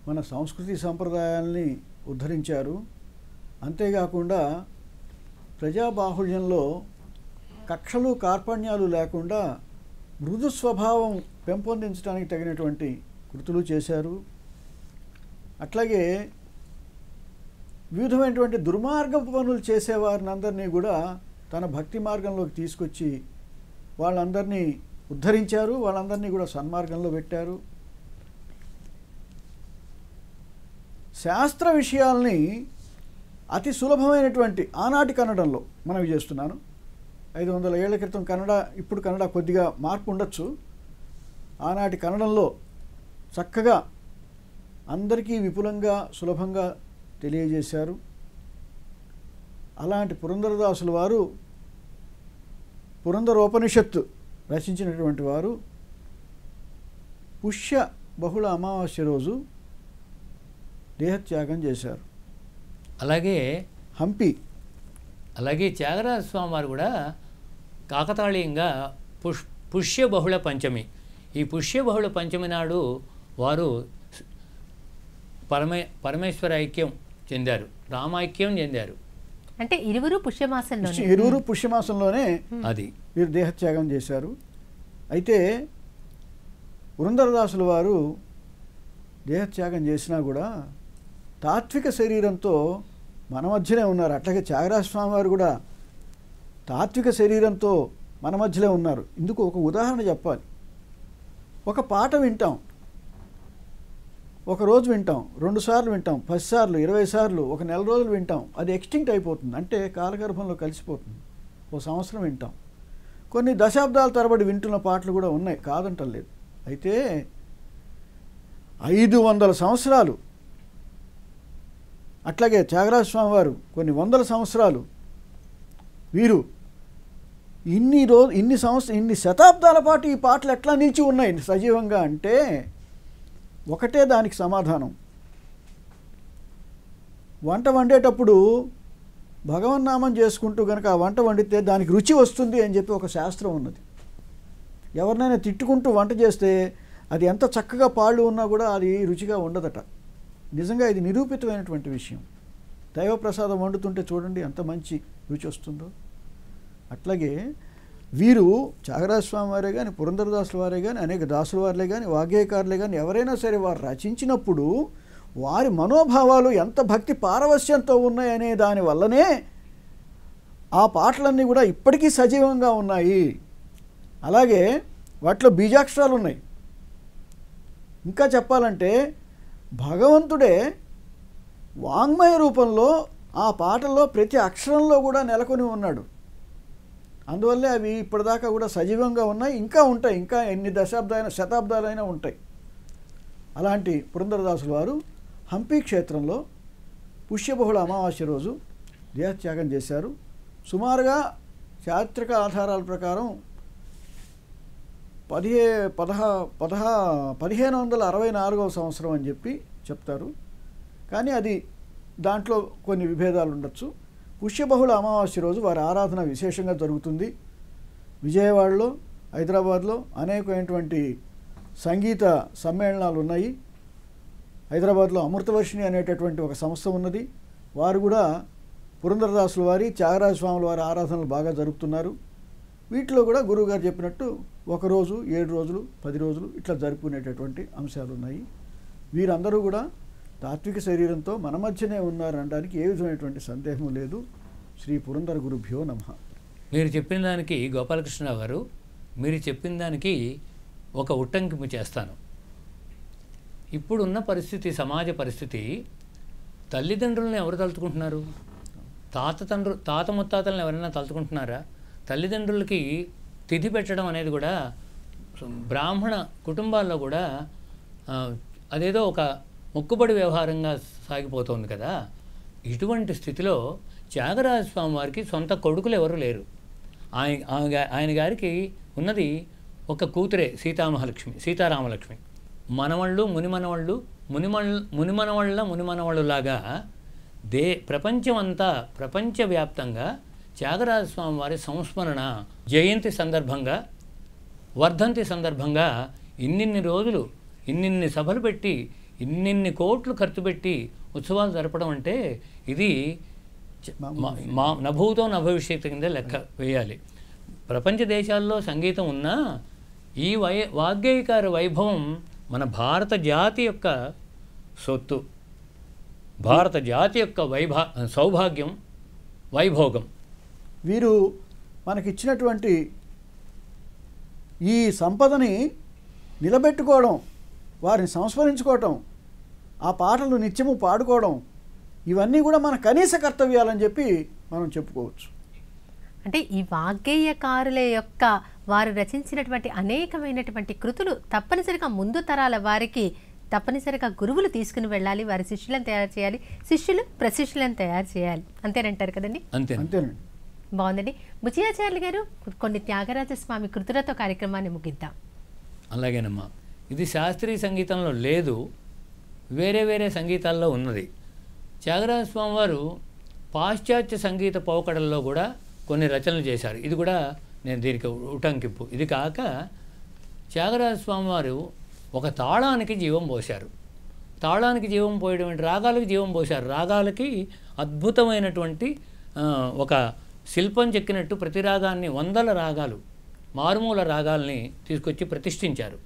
మన సంస్కృతి సంప్రదాయాల్ని ఉద్ధరించారు. అంతేకాకుండా ప్రజాబాహుళ్యంలో కక్షలు కార్పణ్యాలు లేకుండా మృదు స్వభావం పెంపొందించడానికి తగినటువంటి కృతులు చేశారు. అట్లాగే వివిధమైనటువంటి దుర్మార్గపు పనులు చేసేవారిని అందరినీ కూడా తన భక్తి మార్గంలోకి తీసుకొచ్చి వాళ్ళందరినీ ఉద్ధరించారు. వాళ్ళందరినీ కూడా సన్మార్గంలో పెట్టారు. శాస్త్ర విషయాల్ని అతి సులభమైనటువంటి ఆనాటి కన్నడంలో మనవి చేస్తున్నాను. 500 ఏళ్ల క్రితం కన్నడ, ఇప్పుడు కన్నడ కొద్దిగా మార్పు ఉండొచ్చు. ఆనాటి కన్నడంలో చక్కగా అందరికీ విపులంగా సులభంగా తెలియజేశారు. అలాంటి పురంధరదాసుల వారు పురంధరోపనిషత్తు రచించినటువంటి వారు పుష్య బహుళ అమావాస్య రోజు దేహత్యాగం చేశారు. అలాగే త్యాగరాజస్వామి వారు కూడా కాకతాళీయంగా పుష్య బహుళ పంచమి, ఈ పుష్య బహుళ పంచమి నాడు వారు పరమేశ్వర ఐక్యం చెందారు, రామైక్యం చెందారు. అంటే ఇరువురు పుష్యమాసంలోనే అది వీరు దేహత్యాగం చేశారు. అయితే పురంధరదాసుల వారు దేహత్యాగం చేసినా కూడా తాత్విక శరీరంతో మన మధ్యనే ఉన్నారు. అట్లాగే త్యాగరాజస్వామి వారు కూడా తాత్విక శరీరంతో మన మధ్యలో ఉన్నారు. ఇందుకు ఒక ఉదాహరణ చెప్పాలి. ఒక పాట వింటాం, ఒక రోజు వింటాం, 2 సార్లు వింటాం, 10 సార్లు, 20 సార్లు, ఒక నెల రోజులు వింటాం. అది ఎక్స్టింక్ట్ అయిపోతుంది, అంటే కాలగర్భంలో కలిసిపోతుంది. ఓ సంవత్సరం వింటాం. కొన్ని దశాబ్దాల తరబడి వింటున్న పాటలు కూడా ఉన్నాయి, కాదంటలేదు. అయితే 500 సంవత్సరాలు, అట్లాగే త్యాగరాజస్వామి వారు కొన్ని 100 సంవత్సరాలు, వీరు ఇన్ని శతాబ్దాల పాటు ఈ పాటలు ఎట్లా నిలిచి ఉన్నాయి సజీవంగా అంటే ఒకటే దానికి సమాధానం. వంట వండేటప్పుడు భగవన్నామం చేసుకుంటూ కనుక ఆ వంట వండితే దానికి రుచి వస్తుంది అని చెప్పి ఒక శాస్త్రం ఉన్నది. ఎవరినైనా తిట్టుకుంటూ వంట చేస్తే అది ఎంత చక్కగా పాళ్ళు ఉన్నా కూడా అది రుచిగా ఉండదట. నిజంగా ఇది నిరూపితమైనటువంటి విషయం. దైవప్రసాదం వండుతుంటే చూడండి ఎంత మంచి రుచి వస్తుందో. అట్లాగే వీరు త్యాగరాజస్వామి వారే కానీ, పురంధరదాసుల వారే కానీ, అనేక దాసుల వారులే కానీ, వాగ్గేయకారులే కానీ ఎవరైనా సరే వారు రచించినప్పుడు వారి మనోభావాలు ఎంత భక్తి పారవశ్యంతో ఉన్నాయనే దానివల్లనే ఆ పాటలన్నీ కూడా ఇప్పటికీ సజీవంగా ఉన్నాయి. అలాగే వాటిలో బీజాక్షరాలు ఉన్నాయి. ఇంకా చెప్పాలంటే భగవంతుడే వాంగ్మయ రూపంలో ఆ పాటల్లో ప్రతి అక్షరంలో కూడా నెలకొని ఉన్నాడు. అందువల్లే అవి ఇప్పటిదాకా కూడా సజీవంగా ఉన్నాయి, ఇంకా ఉంటాయి, ఇంకా ఎన్ని శతాబ్దాలైనా ఉంటాయి. అలాంటి పురంధరదాసుల వారు హంపి క్షేత్రంలో పుష్యబహుళ అమావాస్య రోజు దేహత్యాగం చేశారు. సుమారుగా చారిత్రక ఆధారాల ప్రకారం 1564వ సంవత్సరం అని చెప్పి చెప్తారు. కానీ అది దాంట్లో కొన్ని విభేదాలు ఉండొచ్చు. పుష్యబహుళ అమావాస్య రోజు వారి ఆరాధన విశేషంగా జరుగుతుంది. విజయవాడలో, హైదరాబాద్లో అనేకమైనటువంటి సంగీత సమ్మేళనాలు ఉన్నాయి. హైదరాబాద్లో అమృతవర్షిణి అనేటటువంటి ఒక సంస్థ ఉన్నది. వారు కూడా పురంధరదాసుల వారి, త్యాగరాజ స్వాముల వారి ఆరాధనలు బాగా జరుపుతున్నారు. వీటిలో కూడా గురువుగారు చెప్పినట్టు 1 రోజు, 7 రోజులు, 10 రోజులు ఇట్లా జరుపుకునేటటువంటి అంశాలు ఉన్నాయి. వీరందరూ కూడా తాత్విక శరీరంతో మన మధ్యనే ఉన్నారనడానికి ఏ విధమైనటువంటి సందేహం లేదు. శ్రీ పురంధర గురుభ్యో నమః. మీరు చెప్పిన దానికి గోపాలకృష్ణరావు గారు, మీరు చెప్పిన దానికి ఒక ఉట్టంకింపు చేస్తాను. ఇప్పుడున్న పరిస్థితి, సమాజ పరిస్థితి, తల్లిదండ్రులను ఎవరు తలుచుకుంటున్నారు? తాత ముత్తాతలను ఎవరైనా తలుచుకుంటున్నారా? తల్లిదండ్రులకి తిథి పెట్టడం అనేది కూడా బ్రాహ్మణ కుటుంబాల్లో కూడా అదేదో ఒక మొక్కుబడి వ్యవహారంగా సాగిపోతుంది కదా. ఇటువంటి స్థితిలో త్యాగరాజ స్వామి వారికి సొంత కొడుకులు ఎవరు లేరు. ఆయన గారికి ఉన్నది ఒక కూతురే, సీతారామలక్ష్మి. మనవళ్ళు, మునిమనవళ్ళు, మునిమనవళ్ళలాగా ప్రపంచమంతా, ప్రపంచవ్యాప్తంగా త్యాగరాజ స్వామి వారి సంస్మరణ జయంతి సందర్భంగా, వర్ధంతి సందర్భంగా ఇన్నిన్ని రోజులు, ఇన్నిన్ని సభలు పెట్టి, ఇన్నిన్ని కోట్లు ఖర్చు పెట్టి ఉత్సవాలు జరపడం అంటే ఇది నభూతో నభవిష్యత్తు కింద లెక్క వేయాలి. ప్రపంచ దేశాల్లో సంగీతం ఉన్నా ఈ వాగ్గేయకార వైభవం మన భారత జాతి యొక్క సొత్తు, భారత జాతి యొక్క సౌభాగ్యం, వైభోగం. వీరు మనకిచ్చినటువంటి ఈ సంపదని నిలబెట్టుకోవడం, వారిని సంస్మరించుకోవటం, ఆ పాటలు నిత్యము పాడుకోవడం, ఇవన్నీ కూడా మన కనీస కర్తవ్యాలని చెప్పి మనం చెప్పుకోవచ్చు. అంటే ఈ వాగ్గేయకారుల యొక్క వారు రచించినటువంటి అనేకమైనటువంటి కృతులు తప్పనిసరిగా ముందు తరాల వారికి తప్పనిసరిగా గురువులు తీసుకుని వెళ్ళాలి, వారి శిష్యులను తయారు చేయాలి, శిష్యులు ప్రశిష్యులను తయారు చేయాలి. అంతేనంటారు కదండి? అంతేనండి. బాగుందండి. బుచ్చియాచార్యులు గారు, కొన్ని త్యాగరాజ స్వామి కృతులతో కార్యక్రమాన్ని ముగిద్దాం. అలాగేనమ్మా. ఇది శాస్త్రీయ సంగీతంలో లేదు, వేరే వేరే సంగీతాల్లో ఉన్నది. త్యాగరాజ స్వామి వారు పాశ్చాత్య సంగీత పోకడల్లో కూడా కొన్ని రచనలు చేశారు. ఇది కూడా నేను దీనికి ఉటంకింపు. ఇది కాక త్యాగరాజ స్వామి వారు ఒక తాళానికి జీవం పోశారు. తాళానికి జీవం పోయడం అంటే రాగాలకు జీవం పోశారు. రాగాలకి అద్భుతమైనటువంటి ఒక శిల్పం చెక్కినట్టు ప్రతి రాగాన్ని, 100 రాగాలు, మారుమూల రాగాల్ని తీసుకొచ్చి ప్రతిష్ఠించారు.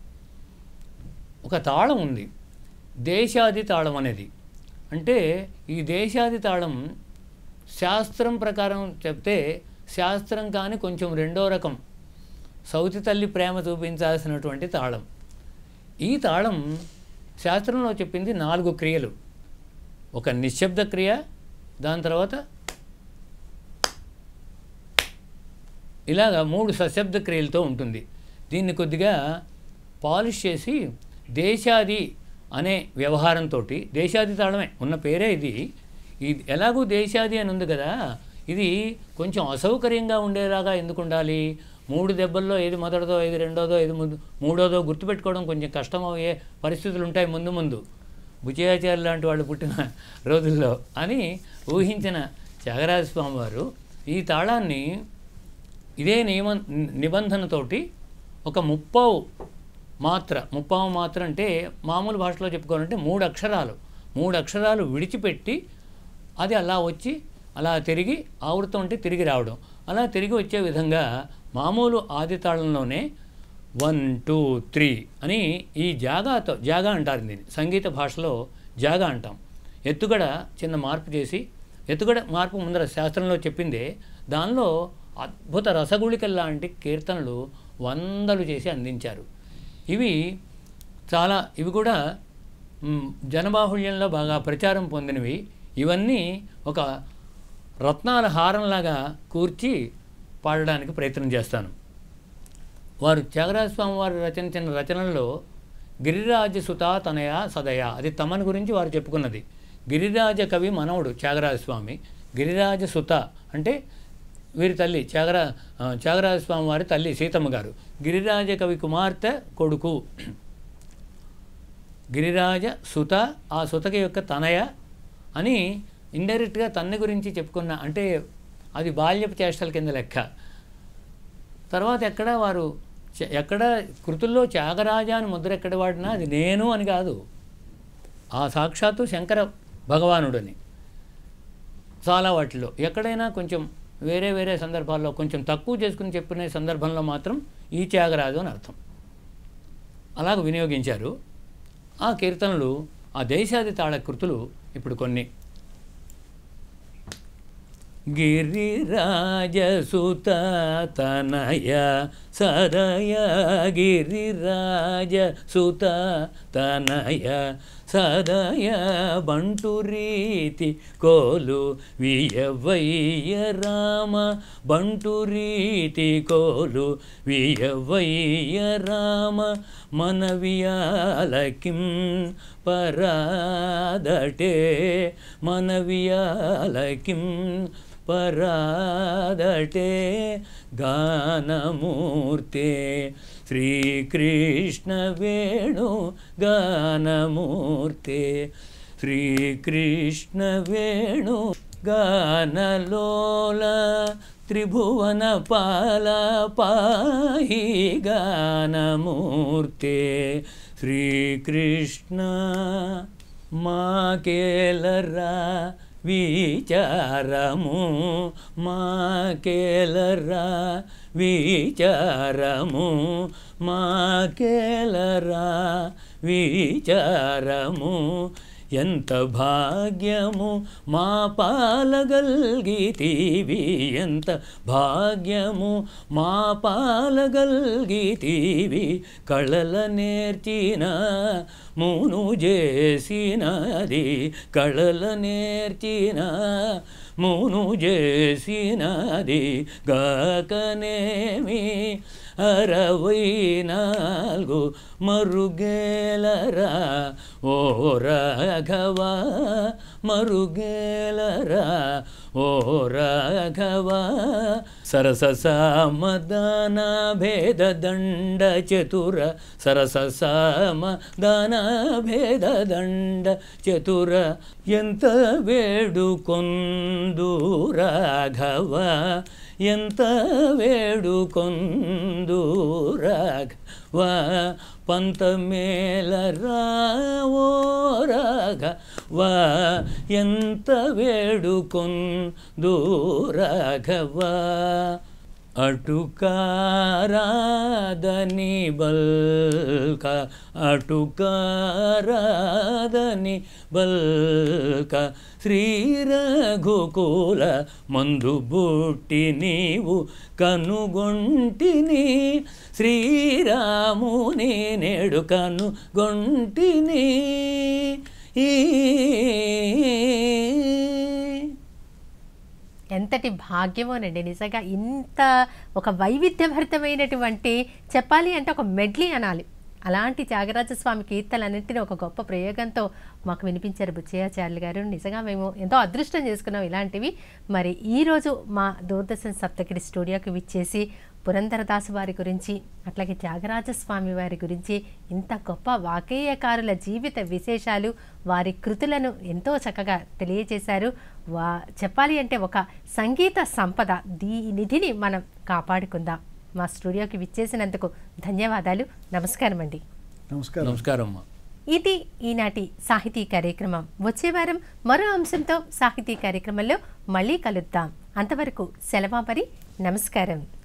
ఒక తాళం ఉంది, దేశాది తాళం అనేది. అంటే ఈ దేశాది తాళం శాస్త్రం ప్రకారం చెప్తే శాస్త్రం కానీ కొంచెం రెండో రకం, సౌతి తల్లి ప్రేమ చూపించాల్సినటువంటి తాళం. ఈ తాళం శాస్త్రంలో చెప్పింది 4 క్రియలు. ఒక నిశ్శబ్ద క్రియ, దాని తర్వాత ఇలాగా 3 సశబ్ద క్రియలతో ఉంటుంది. దీన్ని కొద్దిగా పాలిష్ చేసి దేశాది అనే వ్యవహారంతో, దేశాది తాళమే ఉన్న పేరే ఇది. ఎలాగూ దేశాది అని ఉంది కదా, ఇది కొంచెం అసౌకర్యంగా ఉండేలాగా ఎందుకు ఉండాలి? 3 దెబ్బల్లో ఏది మొదటిదో, ఏది రెండోదో, ఏది మూడోదో గుర్తుపెట్టుకోవడం కొంచెం కష్టమయ్యే పరిస్థితులు ఉంటాయి ముందు బుచ్చియాచార్యులు లాంటి వాళ్ళు పుట్టిన రోజుల్లో అని ఊహించిన త్యాగరాజ స్వామి వారు ఈ తాళాన్ని ఇదే నిబంధనతోటి ఒక 30 మాత్ర అంటే మామూలు భాషలో చెప్పుకోవాలంటే 3 అక్షరాలు విడిచిపెట్టి అది అలా వచ్చి అలా తిరిగి ఆవృతం అంటే తిరిగి రావడం, అలా తిరిగి వచ్చే విధంగా మామూలు ఆది తాళంలోనే 1 2 3 అని ఈ జాగా అంటారు. దీన్ని సంగీత భాషలో జాగా అంటాం. ఎత్తుగడ చిన్న మార్పు చేసి, ఎత్తుగడ మార్పు ముందర శాస్త్రంలో చెప్పిందే, దానిలో అద్భుత రసగుళికల లాంటి కీర్తనలు 100లు చేసి అందించారు. ఇవి కూడా జనబాహుళ్యంలో బాగా ప్రచారం పొందినవి. ఇవన్నీ ఒక రత్నాల హారంలాగా కూర్చి పాడడానికి ప్రయత్నం చేస్తాను. వారు త్యాగరాజ స్వామి వారు రచించిన రచనల్లో గిరిరాజ సుతా తనయ సదయ, అది తమని గురించి వారు చెప్పుకున్నది. గిరిరాజ కవి మనవడు త్యాగరాజ స్వామి. గిరిరాజ సుత అంటే వీరి తల్లి త్యాగరాజ స్వామి వారి తల్లి సీతమ్మ గారు. గిరిరాజ కవి కుమార్తె కొడుకు గిరిరాజ సుత, ఆ సుతకి యొక్క తనయ అని ఇండైరెక్ట్గా తన్ని గురించి చెప్పుకున్న, అంటే అది బాల్యపు చేష్టల కింద లెక్క. తర్వాత ఎక్కడ కృతుల్లో త్యాగరాజ అని ముద్ర ఎక్కడ వాడినా అది నేను అని కాదు, ఆ సాక్షాత్తు శంకర భగవానుడని. చాలా వాటిలో ఎక్కడైనా కొంచెం వేరే వేరే సందర్భాల్లో కొంచెం తక్కువ చేసుకుని చెప్పిన సందర్భంలో మాత్రం ఈ త్యాగరాజు అని అర్థం అలాగ వినియోగించారు. ఆ కీర్తనలు, ఆ దేశాది తాళకృతులు ఇప్పుడు కొన్ని. గిరిరాజసుత తనయ సదయ గిరిరాజసుత తనయ సదయ బంటురీతి కోలు వియవయ్య రామ బంటురీతి కోలు వియవయ్య రామ మనవియాలకిం పరాదటే మనవియాలకిం పరాదటే గానమూర్తే శ్రీకృష్ణ వేణు గానమూర్తే శ్రీకృష్ణ వేణు గానలోల త్రిభువన పాల పాహి గానమూర్తే శ్రీకృష్ణ మాకేలరా విచారము మాకేలరా విచారము మాకేలరా విచారము ఎంత భాగ్యము మా పాలగల్గితీవి ఎంత భాగ్యము మా పాలగల్గితీవి కళల నేర్చిన మూను చేసినది కళల నేర్చిన మూను చేసినది గాకనేమి 64 మరుగేలరా ఓ రాఘవ మరుగేలరా ఓ రాఘవ సరస సామదాన భేద దండ చతుర సరస సామదాన భేద దండ చతుర ఎంత వేడుకొందు రాఘవ ఎంత వేడుకొందు రాఘవ పంతమేలరా ఓ రాఘవ ఎంత వేడుకొందు రాఘవ అటుకారాదని బల్క అటుకారాదని బల్క శ్రీ రఘుకుల మందు బుట్టి నీవు కనుగొంటిని శ్రీరాముని నేడు కనుగొంటిని ఎంతటి భాగ్యమోనండి నిజంగా. ఇంత ఒక వైవిధ్యభరితమైనటువంటి చెప్పాలి అంటే ఒక మెడ్లీ అనాలి అలాంటి త్యాగరాజస్వామి కీర్తనలన్నింటినీ ఒక గొప్ప ప్రయోగంతో మాకు వినిపించారు బుచ్చయ్యాచార్యులు గారు. నిజంగా మేము ఎంతో అదృష్టం చేసుకున్నాం ఇలాంటివి. మరి ఈరోజు మా దూరదర్శన్ సప్తగిరి స్టూడియోకి విచ్చేసి పురంధరదాసు వారి గురించి అట్లాగే త్యాగరాజస్వామి వారి గురించి ఇంత గొప్ప వాగ్గేయకారుల జీవిత విశేషాలు వారి కృతులను ఎంతో చక్కగా తెలియజేశారు. చెప్పాలి అంటే ఒక సంగీత సంపద నిధిని మనం కాపాడుకుందాం. మా స్టూడియోకి విచ్చేసినందుకు ధన్యవాదాలు. నమస్కారం అండి. నమస్కారం. ఇది ఈనాటి సాహితీ కార్యక్రమం. వచ్చే వారం మరో అంశంతో సాహితీ కార్యక్రమంలో మళ్ళీ కలుద్దాం. అంతవరకు సెలవు మరి. నమస్కారం.